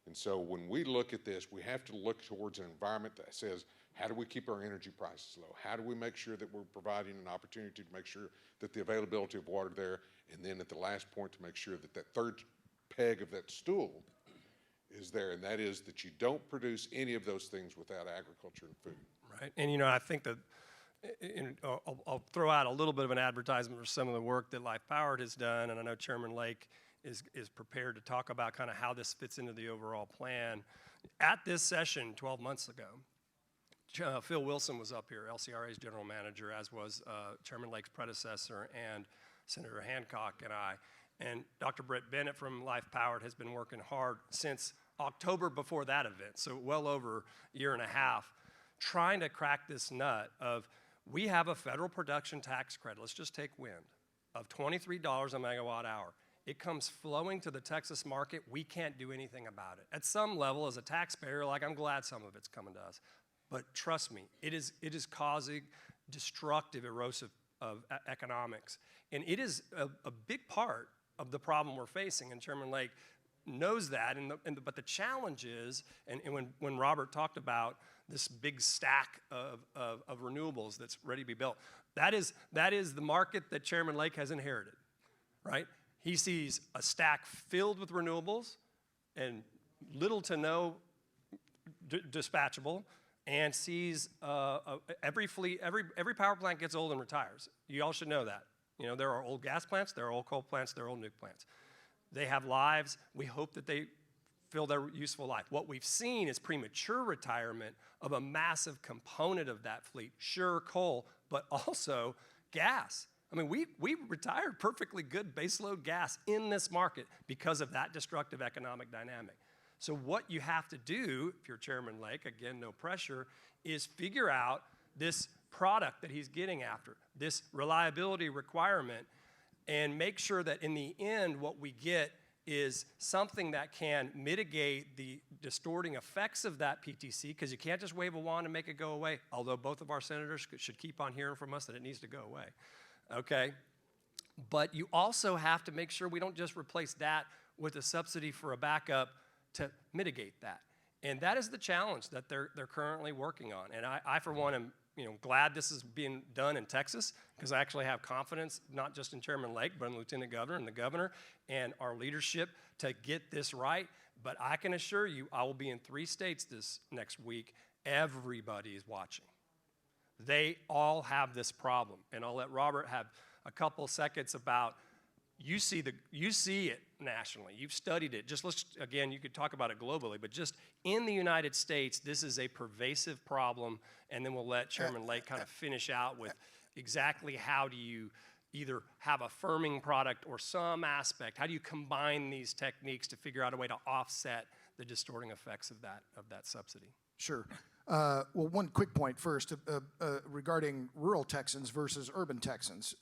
And so when we look at this, we have to look towards an environment that says, how do we keep our energy prices low? How do we make sure that we're providing an opportunity to make sure that the availability of water there, and then at the last point to make sure that that third peg of that stool is there, and that is that you don't produce any of those things without agriculture and food. Right, and I think that I'll throw out a little bit of an advertisement for some of the work that Life Powered has done, and I know Chairman Lake is prepared to talk about kind of how this fits into the overall plan. At this session 12 months ago, Phil Wilson was up here, LCRA's general manager, as was Chairman Lake's predecessor and Senator Hancock and I. And Dr. Brett Bennett from Life Powered has been working hard since October before that event, so well over a year and a half, trying to crack this nut of, we have a federal production tax credit, let's just take wind, of $23 a megawatt hour. It comes flowing to the Texas market. We can't do anything about it. At some level, as a taxpayer, like, I'm glad some of it's coming to us. But trust me, it is causing destructive, erosive of economics. And it is a big part of the problem we're facing, and Chairman Lake knows that. But the challenge is, and when Robert talked about this big stack of renewables that's ready to be built, that is the market that Chairman Lake has inherited, right? He sees a stack filled with renewables and little to no dispatchable, and sees every power plant gets old and retires. You all should know that. There are old gas plants, there are old coal plants, there are old nuke plants. They have lives. We hope that they fill their useful life. What we've seen is premature retirement of a massive component of that fleet. Sure, coal, but also gas. I mean, we retired perfectly good baseload gas in this market because of that destructive economic dynamic. So what you have to do, if you're Chairman Lake, again, no pressure, is figure out this product that he's getting after, this reliability requirement, and make sure that in the end what we get is something that can mitigate the distorting effects of that PTC, because you can't just wave a wand and make it go away, although both of our senators should keep on hearing from us that it needs to go away, okay? But you also have to make sure we don't just replace that with a subsidy for a backup to mitigate that. And that is the challenge that they're currently working on. And I for one, am glad this is being done in Texas, because I actually have confidence, not just in Chairman Lake, but in the Lieutenant Governor and the Governor and our leadership to get this right. But I can assure you, I will be in 3 states this next week. Everybody is watching. They all have this problem. And I'll let Robert have a couple seconds about, you see it nationally. You've studied it. Again, you could talk about it globally, but just in the United States, this is a pervasive problem, and then we'll let Chairman Lake kind of finish out with exactly how do you either have a firming product or some aspect. How do you combine these techniques to figure out a way to offset the distorting effects of that subsidy? Sure. Well, one quick point first regarding rural Texans versus urban Texans.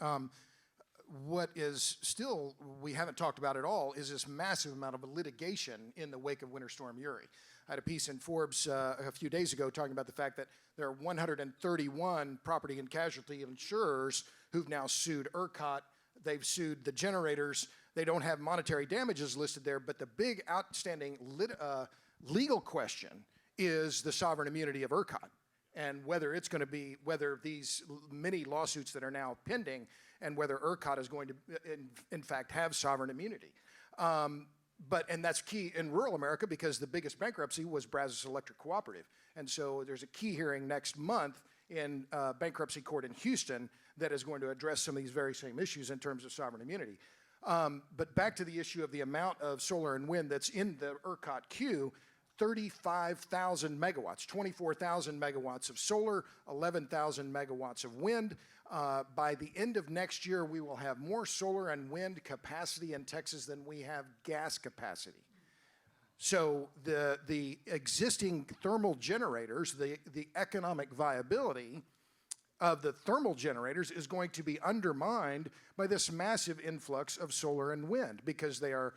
What is still, we haven't talked about at all, is this massive amount of litigation in the wake of Winter Storm Uri. I had a piece in Forbes a few days ago talking about the fact that there are 131 property and casualty insurers who've now sued Urcot. They've sued the generators. They don't have monetary damages listed there, but the big outstanding legal question is the sovereign immunity of Urcot, and whether it's going to be, whether these many lawsuits that are now pending, and whether Urcot is going to, in fact, have sovereign immunity. And that's key in rural America, because the biggest bankruptcy was Brazos Electric Cooperative. And so there's a key hearing next month in bankruptcy court in Houston that is going to address some of these very same issues in terms of sovereign immunity. But back to the issue of the amount of solar and wind that's in the Urcot queue, 35,000 megawatts, 24,000 megawatts of solar, 11,000 megawatts of wind. By the end of next year, we will have more solar and wind capacity in Texas than we have gas capacity. So the existing thermal generators, the economic viability of the thermal generators is going to be undermined by this massive influx of solar and wind, because they are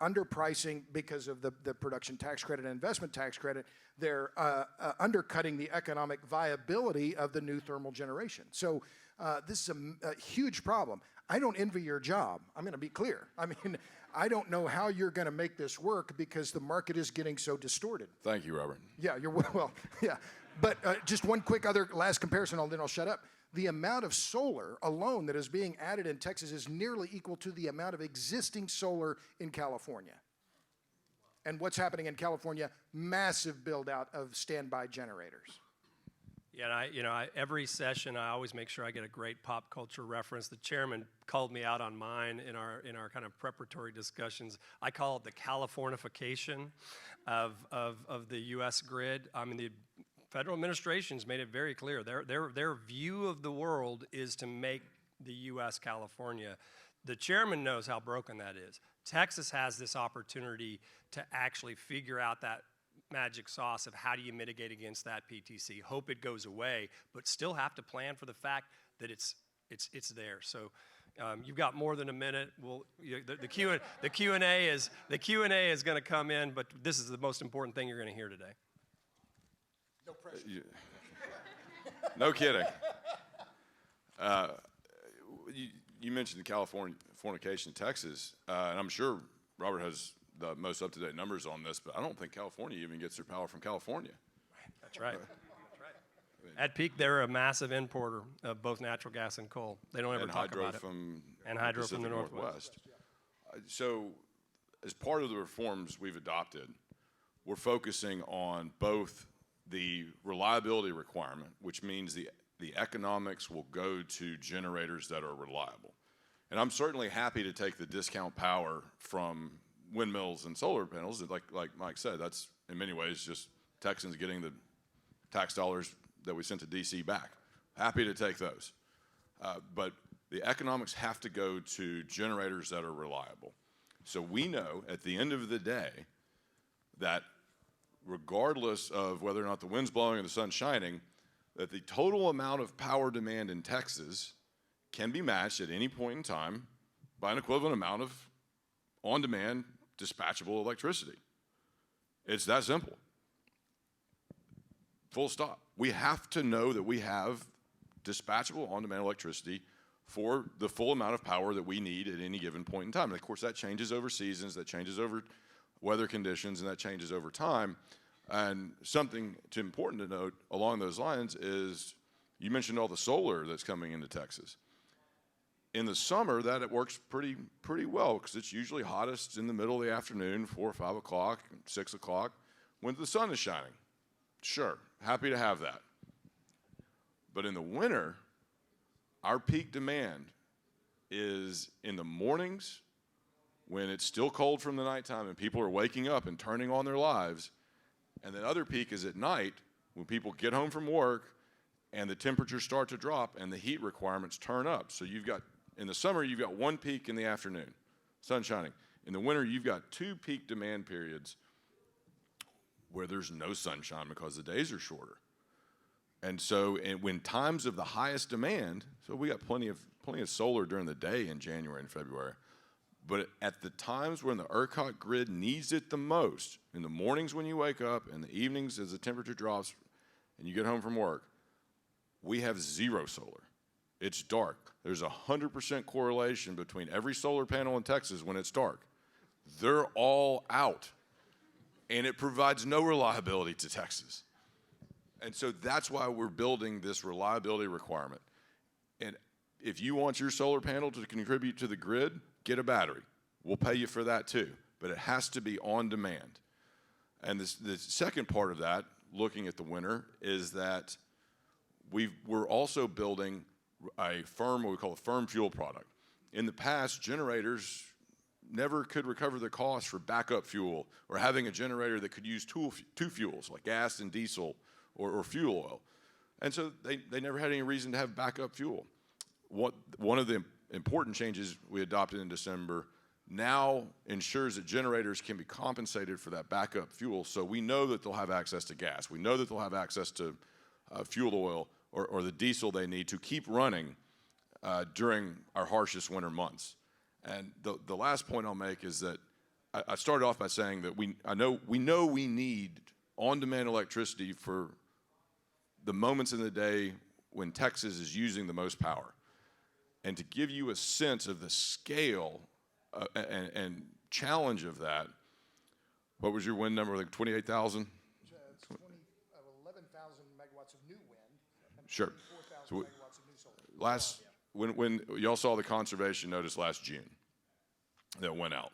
underpricing because of the production tax credit and investment tax credit. They're undercutting the economic viability of the new thermal generation. So this is a huge problem. I don't envy your job. I'm going to be clear. I mean, I don't know how you're going to make this work, because the market is getting so distorted. Thank you, Robert. Yeah, you're well, yeah. But just one quick other last comparison, then I'll shut up. The amount of solar alone that is being added in Texas is nearly equal to the amount of existing solar in California. And what's happening in California, massive build out of standby generators. Yeah, and every session I always make sure I get a great pop culture reference. The chairman called me out on mine in our kind of preparatory discussions. I call it the Californification of the U.S. grid. I mean, the federal administration's made it very clear. Their view of the world is to make the U.S. California. The chairman knows how broken that is. Texas has this opportunity to actually figure out that magic sauce of how do you mitigate against that PTC. Hope it goes away, but still have to plan for the fact that it's there. So you've got more than a minute. The Q&A is going to come in, but this is the most important thing you're going to hear today. No pressure. No kidding. You mentioned the Californication, Texas, and I'm sure Robert has the most up-to-date numbers on this, but I don't think California even gets their power from California. That's right. At peak, they're a massive importer of both natural gas and coal. They don't ever talk about it. And hydro from the Northwest. So, as part of the reforms we've adopted, we're focusing on both the reliability requirement, which means the economics will go to generators that are reliable. And I'm certainly happy to take the discount power from windmills and solar panels. Like Mike said, that's in many ways just Texans getting the tax dollars that we sent to DC back. Happy to take those. But the economics have to go to generators that are reliable. So we know at the end of the day that regardless of whether or not the wind's blowing or the sun's shining, that the total amount of power demand in Texas can be matched at any point in time by an equivalent amount of on-demand dispatchable electricity. It's that simple. Full stop. We have to know that we have dispatchable on-demand electricity for the full amount of power that we need at any given point in time. And of course, that changes over seasons, that changes over weather conditions, and that changes over time. And something important to note along those lines is you mentioned all the solar that's coming into Texas. In the summer, it works pretty well because it's usually hottest in the middle of the afternoon, 4 or 5 o'clock, 6 o'clock, when the sun is shining. Sure, happy to have that. But in the winter, our peak demand is in the mornings when it's still cold from the nighttime and people are waking up and turning on their lives. And the other peak is at night when people get home from work and the temperatures start to drop and the heat requirements turn up. So in the summer, you've got one peak in the afternoon, sun shining. In the winter, you've got 2 peak demand periods where there's no sunshine because the days are shorter. And so when times of the highest demand, so we got plenty of solar during the day in January and February, but at the times when the Urcot grid needs it the most, in the mornings when you wake up and the evenings as the temperature drops and you get home from work, we have 0 solar. It's dark. There's 100% correlation between every solar panel in Texas when it's dark. They're all out. And it provides no reliability to Texas. And so that's why we're building this reliability requirement. And if you want your solar panel to contribute to the grid, get a battery. We'll pay you for that too. But it has to be on demand. And the second part of that, looking at the winter, is that we're also building what we call a firm fuel product. In the past, generators never could recover the cost for backup fuel or having a generator that could use two fuels, like gas and diesel or fuel oil. And so they never had any reason to have backup fuel. One of the important changes we adopted in December now ensures that generators can be compensated for that backup fuel, so we know that they'll have access to gas. We know that they'll have access to fuel oil or the diesel they need to keep running during our harshest winter months. And the last point I'll make is that I started off by saying that we know we need on-demand electricity for the moments in the day when Texas is using the most power. And to give you a sense of the scale and challenge of that, what was your wind number, like 28,000? 11,000 megawatts of new wind. And Sure. 4,000 So megawatts of new solar. when y'all saw the conservation notice last June that went out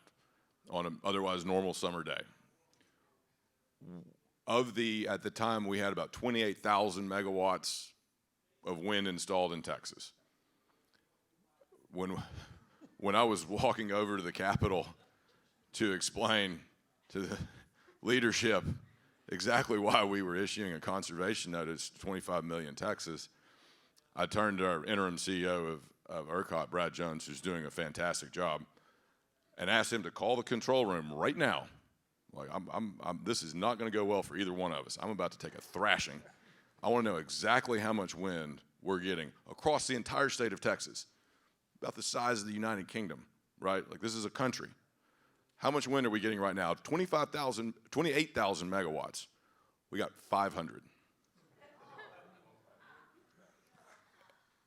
on an otherwise normal summer day, At the time, we had about 28,000 megawatts of wind installed in Texas. When I was walking over to the Capitol to explain to the leadership exactly why we were issuing a conservation notice to 25 million Texas, I turned to our interim CEO of Urcot, Brad Jones, who's doing a fantastic job, and asked him to call the control room right now. Like, this is not going to go well for either one of us. I'm about to take a thrashing. I want to know exactly how much wind we're getting across the entire state of Texas, about the size of the United Kingdom, right? Like, this is a country. How much wind are we getting right now? 28,000 megawatts. We got 500.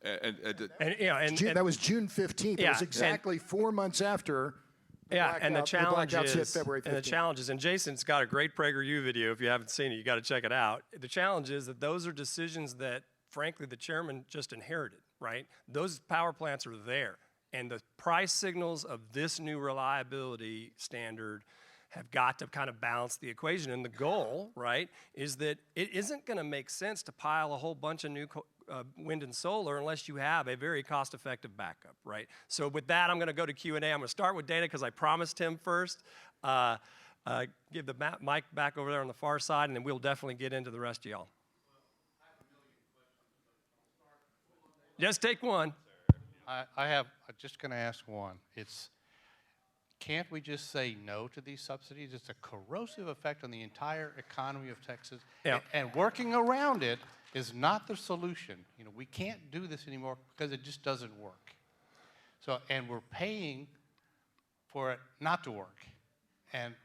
That was June 15th. Yeah, it was exactly 4 months after. And the blackouts hit February 15th. and the challenges, and Jason's got a great PragerU video. If you haven't seen it, you got to check it out. The challenge is that those are decisions that, frankly, the chairman just inherited, right? Those power plants are there, and the price signals of this new reliability standard have got to kind of balance the equation. And the goal, right, is that it isn't going to make sense to pile a whole bunch of new wind and solar unless you have a very cost-effective backup, right? So with that, I'm going to go to Q&A. I'm going to start with Dana because I promised him first. Give the mic back over there on the far side, and then we'll definitely get into the rest of y'all. Just take one. I'm just going to ask one. Can't we just say no to these subsidies? It's a corrosive effect on the entire economy of Texas. Yeah. And working around it is not the solution. You know, we can't do this anymore because it just doesn't work. So, and we're paying for it not to work. And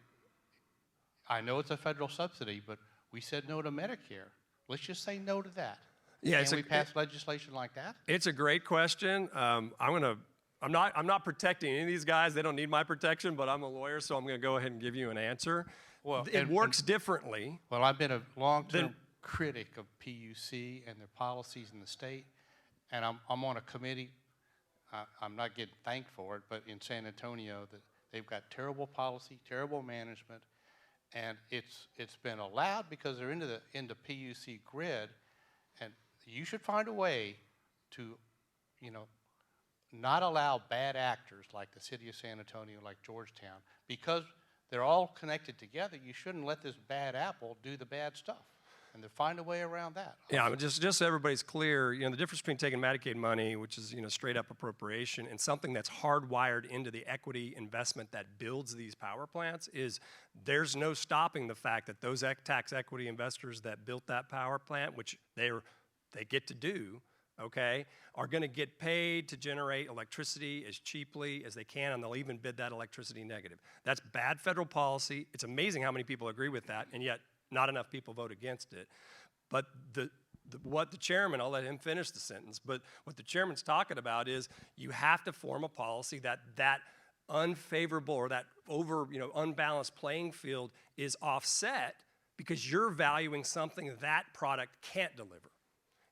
I know it's a federal subsidy, but we said no to Medicare. Let's just say no to that. Yeah, Can we pass legislation like that? It's a great question. I'm not protecting any of these guys. They don't need my protection, but I'm a lawyer, so I'm going to go ahead and give you an answer. Well, it works differently. Well, I've been a long-term critic of PUC and their policies in the state, and I'm on a committee. I'm not getting thanked for it, but in San Antonio, that they've got terrible policy, terrible management, and it's been allowed because they're into PUC grid, and you should find a way to, not allow bad actors like the city of San Antonio, like Georgetown, because they're all connected together. You shouldn't let this bad apple do the bad stuff, and to find a way around that. Yeah, just so everybody's clear, the difference between taking Medicaid money, which is straight up appropriation, and something that's hardwired into the equity investment that builds these power plants is there's no stopping the fact that those tax equity investors that built that power plant, which they get to do, okay, are going to get paid to generate electricity as cheaply as they can, and they'll even bid that electricity negative. That's bad federal policy. It's amazing how many people agree with that, and yet not enough people vote against it. But what the chairman, I'll let him finish the sentence, but what the chairman's talking about is you have to form a policy that unfavorable or that unbalanced playing field is offset because you're valuing something that product can't deliver,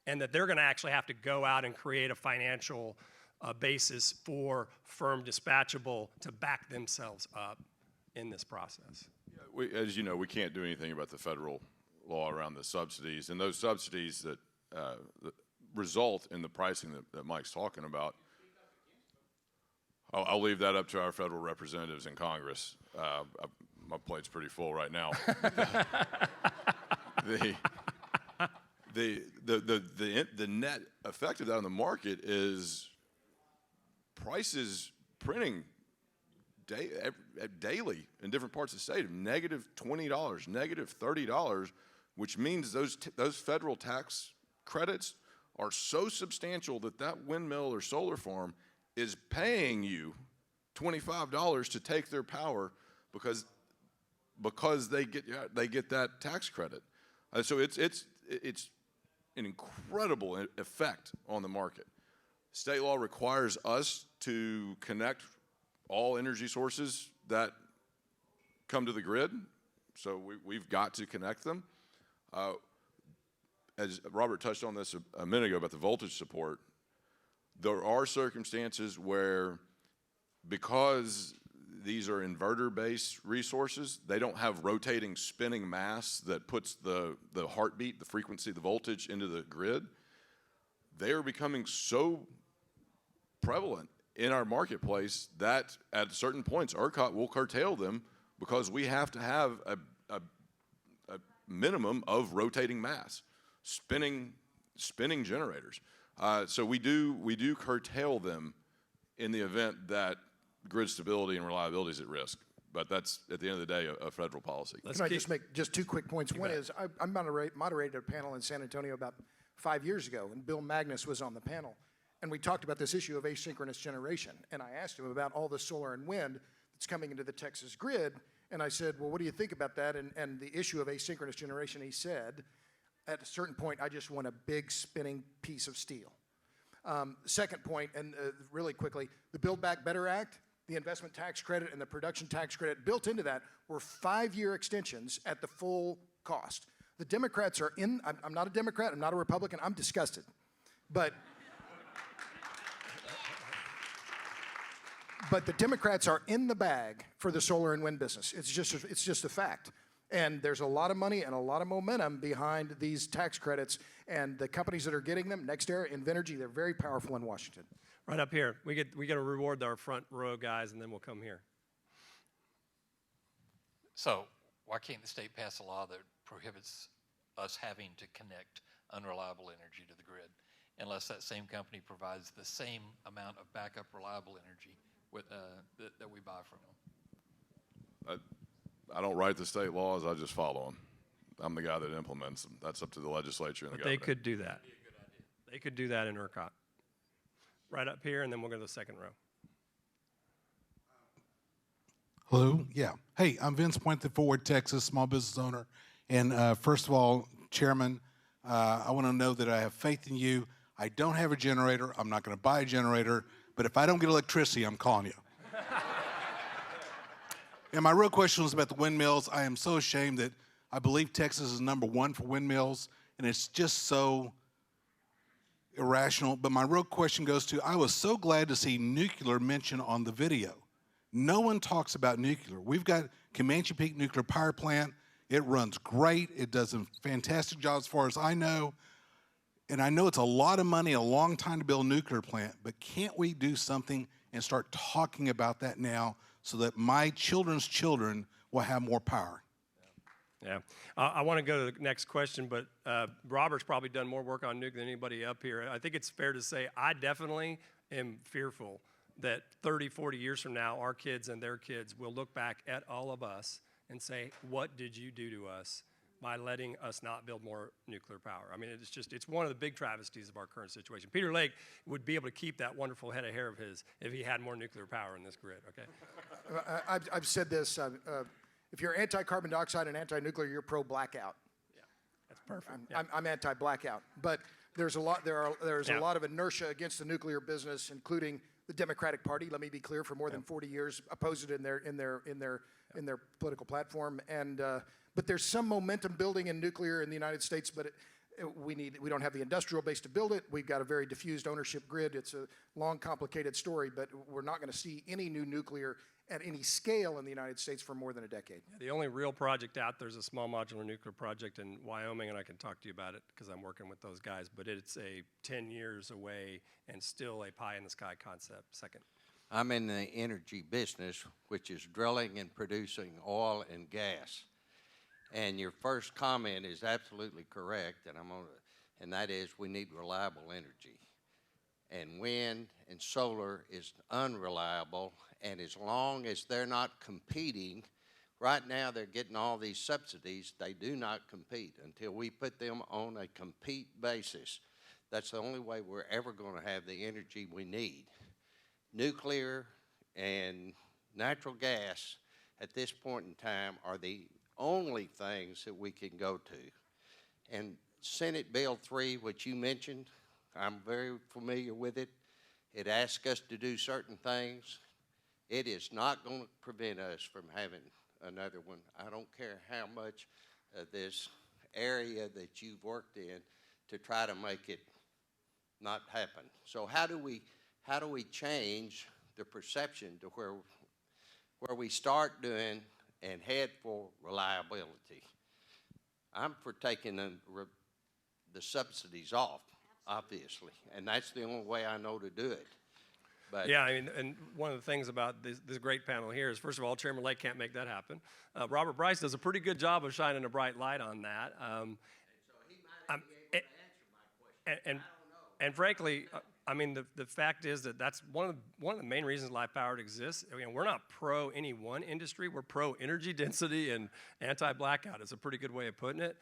and that they're going to actually have to go out and create a financial basis for firm dispatchable to back themselves up in this process. As you know, we can't do anything about the federal law around the subsidies, and those subsidies that result in the pricing that Mike's talking about. I'll leave that up to our federal representatives in Congress. My plate's pretty full right now. The net effect of that on the market is prices printing daily in different parts of the state of negative $20, negative $30, which means those federal tax credits are so substantial that windmill or solar farm is paying you $25 to take their power because they get that tax credit. So it's an incredible effect on the market. State law requires us to connect all energy sources that come to the grid, so we've got to connect them. As Robert touched on this a minute ago about the voltage support, there are circumstances where, because these are inverter-based resources. They don't have rotating spinning mass that puts the heartbeat, the frequency, the voltage into the grid. They are becoming so prevalent in our marketplace that at certain points, Urcot will curtail them because we have to have a minimum of rotating mass, spinning generators. So we do curtail them in the event that grid stability and reliability is at risk. But that's, at the end of the day, a federal policy. Can I just make just 2 quick points? One is I moderated a panel in San Antonio about 5 years ago, and Bill Magnus was on the panel. And we talked about this issue of asynchronous generation. And I asked him about all the solar and wind that's coming into the Texas grid. And I said, well, what do you think about that? And the issue of asynchronous generation, he said, at a certain point, I just want a big spinning piece of steel. Second point, and really quickly, the Build Back Better Act, the investment tax credit and the production tax credit built into that were 5-year extensions at the full cost. The Democrats are in, I'm not a Democrat, I'm not a Republican, I'm disgusted. But the Democrats are in the bag for the solar and wind business. It's just a fact. And there's a lot of money and a lot of momentum behind these tax credits, and the companies that are getting them, NextEra, Invenergy, they're very powerful in Washington. Right up here. We get to reward our front row guys, and then we'll come here. So why can't the state pass a law that prohibits us having to connect unreliable energy to the grid unless that same company provides the same amount of backup reliable energy that we buy from them? I don't write the state laws, I just follow them. I'm the guy that implements them. That's up to the legislature and the governor. They could do that. They could do that in Urcot. Right up here, and then we'll go to the second row. Hello, yeah. Hey, I'm Vince Puente, Fort Worth, Texas, small business owner. And first of all, Chairman, I want to know that I have faith in you. I don't have a generator. I'm not going to buy a generator. But if I don't get electricity, I'm calling you. And my real question was about the windmills. I am so ashamed that I believe Texas is #1 for windmills, and it's just so irrational. But my real question goes to, I was so glad to see nuclear mentioned on the video. No one talks about nuclear. We've got Comanche Peak Nuclear Power Plant. It runs great. It does a fantastic job as far as I know. And I know it's a lot of money, a long time to build a nuclear plant, but can't we do something and start talking about that now so that my children's children will have more power? Yeah. I want to go to the next question, but Robert's probably done more work on nuclear than anybody up here. I think it's fair to say I definitely am fearful that 30, 40 years from now, our kids and their kids will look back at all of us and say, what did you do to us by letting us not build more nuclear power? I mean, it's one of the big travesties of our current situation. Peter Lake would be able to keep that wonderful head of hair of his if he had more nuclear power in this grid, okay? I've said this, if you're anti-carbon dioxide and anti-nuclear, you're pro-blackout. Yeah, that's perfect. I'm anti-blackout, but there's a lot of inertia against the nuclear business, including the Democratic Party. Let me be clear: for more than 40 years, opposed it in their political platform. And but there's some momentum building in nuclear in the United States, but we don't have the industrial base to build it. We've got a very diffused ownership grid. It's a long, complicated story, but we're not going to see any new nuclear at any scale in the United States for more than a decade. The only real project out there is a small modular nuclear project in Wyoming, and I can talk to you about it because I'm working with those guys, but it's a 10 years away and still a pie-in-the-sky concept. Second. I'm in the energy business, which is drilling and producing oil and gas. And your first comment is absolutely correct, and that is we need reliable energy. And wind and solar is unreliable, and as long as they're not competing, right now they're getting all these subsidies, they do not compete until we put them on a compete basis. That's the only way we're ever going to have the energy we need. Nuclear and natural gas at this point in time are the only things that we can go to. And Senate Bill 3, which you mentioned, I'm very familiar with it. It asks us to do certain things. It is not going to prevent us from having another one. I don't care how much of this area that you've worked in to try to make it not happen. So how do we change the perception to where where we start doing and head for reliability. I'm for taking the subsidies off, obviously, and that's the only way I know to do it. But Yeah, I mean, and one of the things about this great panel here is, first of all, Chairman Lake can't make that happen. Robert Bryce does a pretty good job of shining a bright light on that. And frankly, I mean, the fact is that that's one of the main reasons Live Powered exists. I mean, we're not pro any one industry. We're pro energy density and anti-blackout. It's a pretty good way of putting it.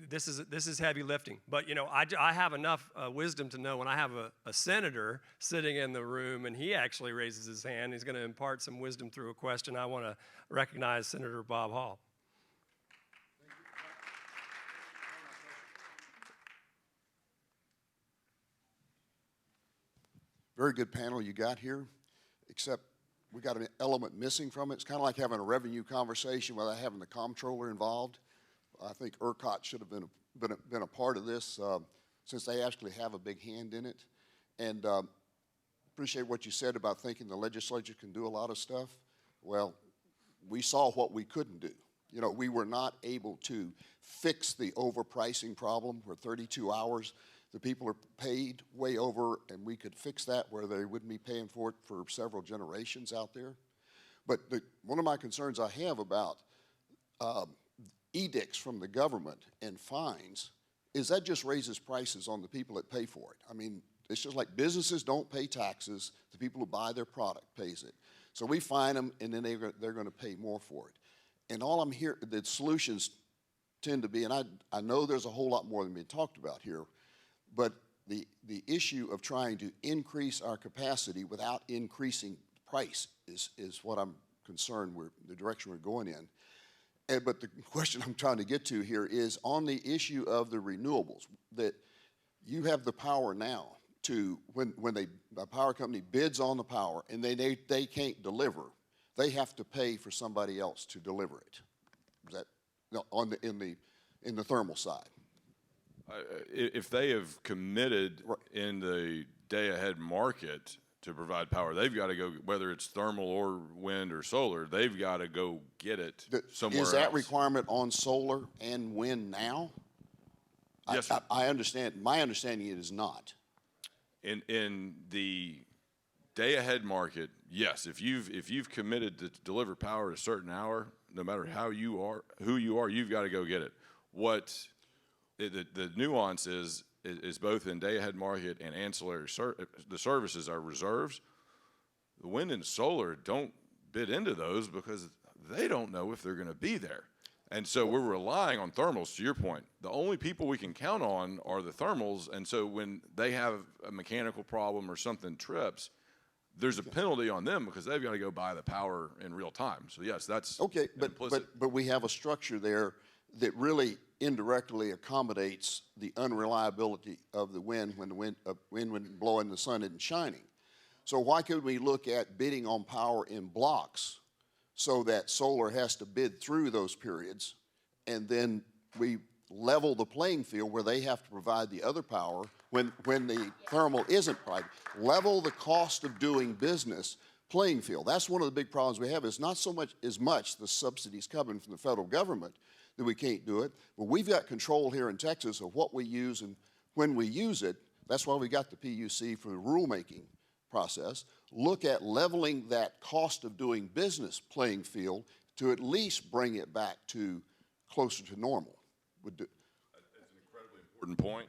This is heavy lifting, but you know, I have enough wisdom to know when I have a senator sitting in the room and he actually raises his hand, he's going to impart some wisdom through a question. I want to recognize Senator Bob Hall. Very good panel you got here, except we got an element missing from it. It's kind of like having a revenue conversation without having the comptroller involved. I think Urcot should have been a part of this since they actually have a big hand in it. And appreciate what you said about thinking the legislature can do a lot of stuff. Well, we saw what we couldn't do. You know, we were not able to fix the overpricing problem where 32 hours the people are paid way over, and we could fix that where they wouldn't be paying for it for several generations out there. But one of my concerns I have about edicts from the government and fines is that just raises prices on the people that pay for it. I mean, it's just like businesses don't pay taxes. The people who buy their product pays it. So we fine them, and then they're going to pay more for it. And all I'm hearing, the solutions tend to be, and I know there's a whole lot more than being talked about here, but the issue of trying to increase our capacity without increasing price is what I'm concerned the direction we're going in. But the question I'm trying to get to here is on the issue of the renewables, that you have the power now to, when a power company bids on the power and they can't deliver, they have to pay for somebody else to deliver it. Is that in the thermal side? If they have committed in the day-ahead market to provide power, they've got to go, whether it's thermal or wind or solar, they've got to go get it somewhere else. Is that requirement on solar and wind now? Yes, sir. I understand. My understanding it is not. In the day-ahead market, yes. If you've committed to deliver power at a certain hour, no matter who you are, you've got to go get it. What the nuance is both in day-ahead market and ancillary. The services are reserves. The wind and solar don't bid into those because they don't know if they're going to be there. And so we're relying on thermals, to your point. The only people we can count on are the thermals, and so when they have a mechanical problem or something trips, there's a penalty on them because they've got to go buy the power in real time. So yes, that's okay, implicit. but we have a structure there that really indirectly accommodates the unreliability of the wind when the wind blowing, the sun isn't shining. So why could we look at bidding on power in blocks so that solar has to bid through those periods, and then we level the playing field where they have to provide the other power when the thermal isn't provided. Level the cost of doing business playing field. That's one of the big problems we have. It's not so much the subsidies coming from the federal government that we can't do it, but we've got control here in Texas of what we use and when we use it. That's why we got the PUC for the rulemaking process. Look at leveling that cost of doing business playing field to at least bring it back to closer to normal. It's an incredibly important point,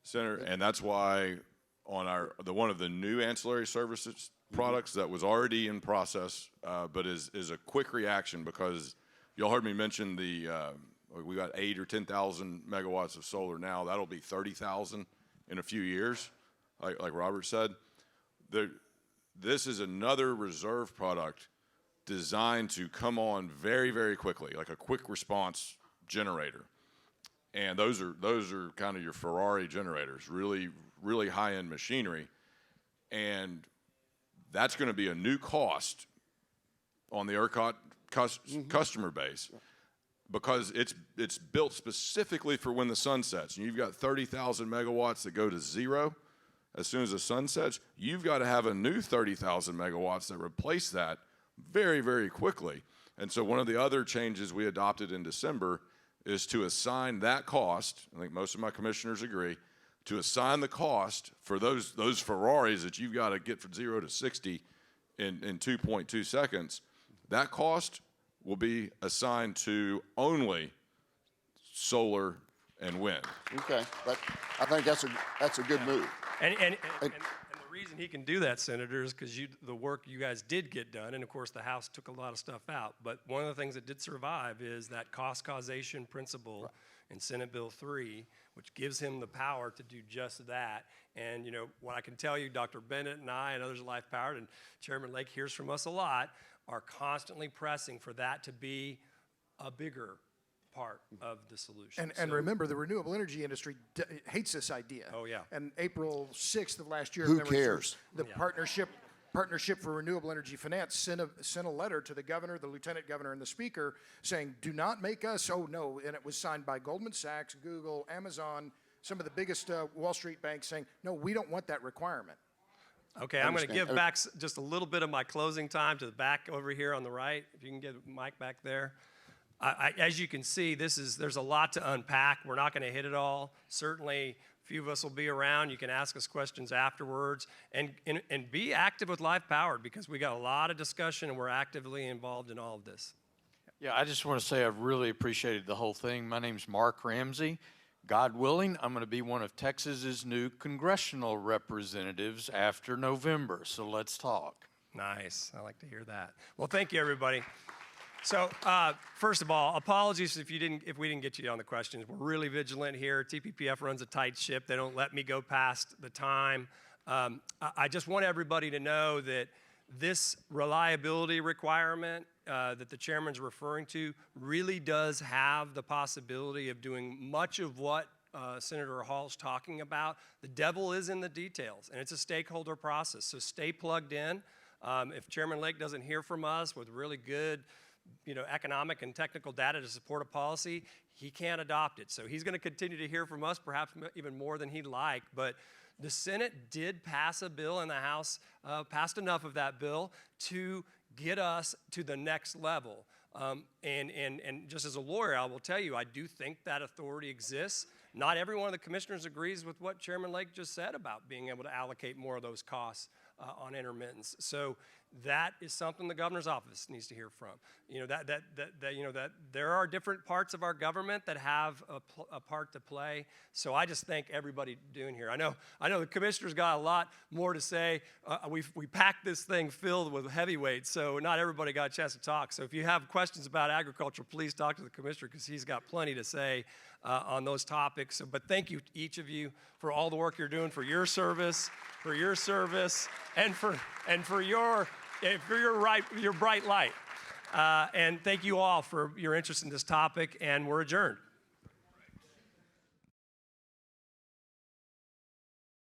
Senator, and that's why on one of the new ancillary services products that was already in process, but is a quick reaction because y'all heard me mention we got 8 or 10,000 megawatts of solar now. That'll be 30,000 in a few years, like Robert said. This is another reserve product designed to come on very, very quickly, like a quick response generator. And those are kind of your Ferrari generators, really, really high-end machinery. And that's going to be a new cost on the Urcot customer base because it's built specifically for when the sun sets. And you've got 30,000 megawatts that go to zero. as soon as the sun sets, you've got to have a new 30,000 megawatts that replace that very, very quickly. And so one of the other changes we adopted in December is to assign that cost, I think most of my commissioners agree, to assign the cost for those Ferraris that you've got to get from 0 to 60 in 2.2 seconds. That cost will be assigned to only solar and wind. Okay, but I think that's a good move. And the reason he can do that, Senator, is because the work you guys did get done, and of course the House took a lot of stuff out, but one of the things that did survive is that cost causation principle in Senate Bill 3, which gives him the power to do just that. And you know, what I can tell you, Dr. Bennett and I and others at Life Powered, and Chairman Lake hears from us a lot, are constantly pressing for that to be a bigger part of the solution. And remember, the renewable energy industry hates this idea. Oh, yeah. And April 6th of last year, Who if memory cares? serves, the Partnership for Renewable Energy Finance sent a letter to the governor, the lieutenant governor, and the speaker saying, do not make us, oh no, and it was signed by Goldman Sachs, Google, Amazon, some of the biggest Wall Street banks saying, no, we don't want that requirement. Okay, I'm going to give back just a little bit of my closing time to the back over here on the right. If you can get Mike back there. As you can see, there's a lot to unpack. We're not going to hit it all. Certainly, a few of us will be around. You can ask us questions afterwards. And be active with Life Powered, because we got a lot of discussion and we're actively involved in all of this. Yeah, I just want to say I've really appreciated the whole thing. My name's Mark Ramsey. God willing, I'm going to be one of Texas's new congressional representatives after November, so let's talk. Nice. I like to hear that. Well, thank you, everybody. So, first of all, apologies if we didn't get you on the questions. We're really vigilant here. TPPF runs a tight ship. They don't let me go past the time. I just want everybody to know that this reliability requirement that the chairman's referring to really does have the possibility of doing much of what Senator Hall's talking about. The devil is in the details, and it's a stakeholder process, so stay plugged in. If Chairman Lake doesn't hear from us with really good economic and technical data to support a policy, he can't adopt it. So he's going to continue to hear from us, perhaps even more than he'd like. But the Senate did pass a bill, and the House passed enough of that bill to get us to the next level. And just as a lawyer, I will tell you, I do think that authority exists. Not every one of the commissioners agrees with what Chairman Lake just said about being able to allocate more of those costs on intermittence. So that is something the governor's office needs to hear from. That there are different parts of our government that have a part to play. So I just thank everybody doing here. I know the commissioner's got a lot more to say. We packed this thing filled with heavyweights, so not everybody got a chance to talk. So if you have questions about agriculture, please talk to the commissioner, because he's got plenty to say on those topics. But thank you, each of you, for all the work you're doing, for your service, and for your bright light. And thank you all for your interest in this topic, and we're adjourned.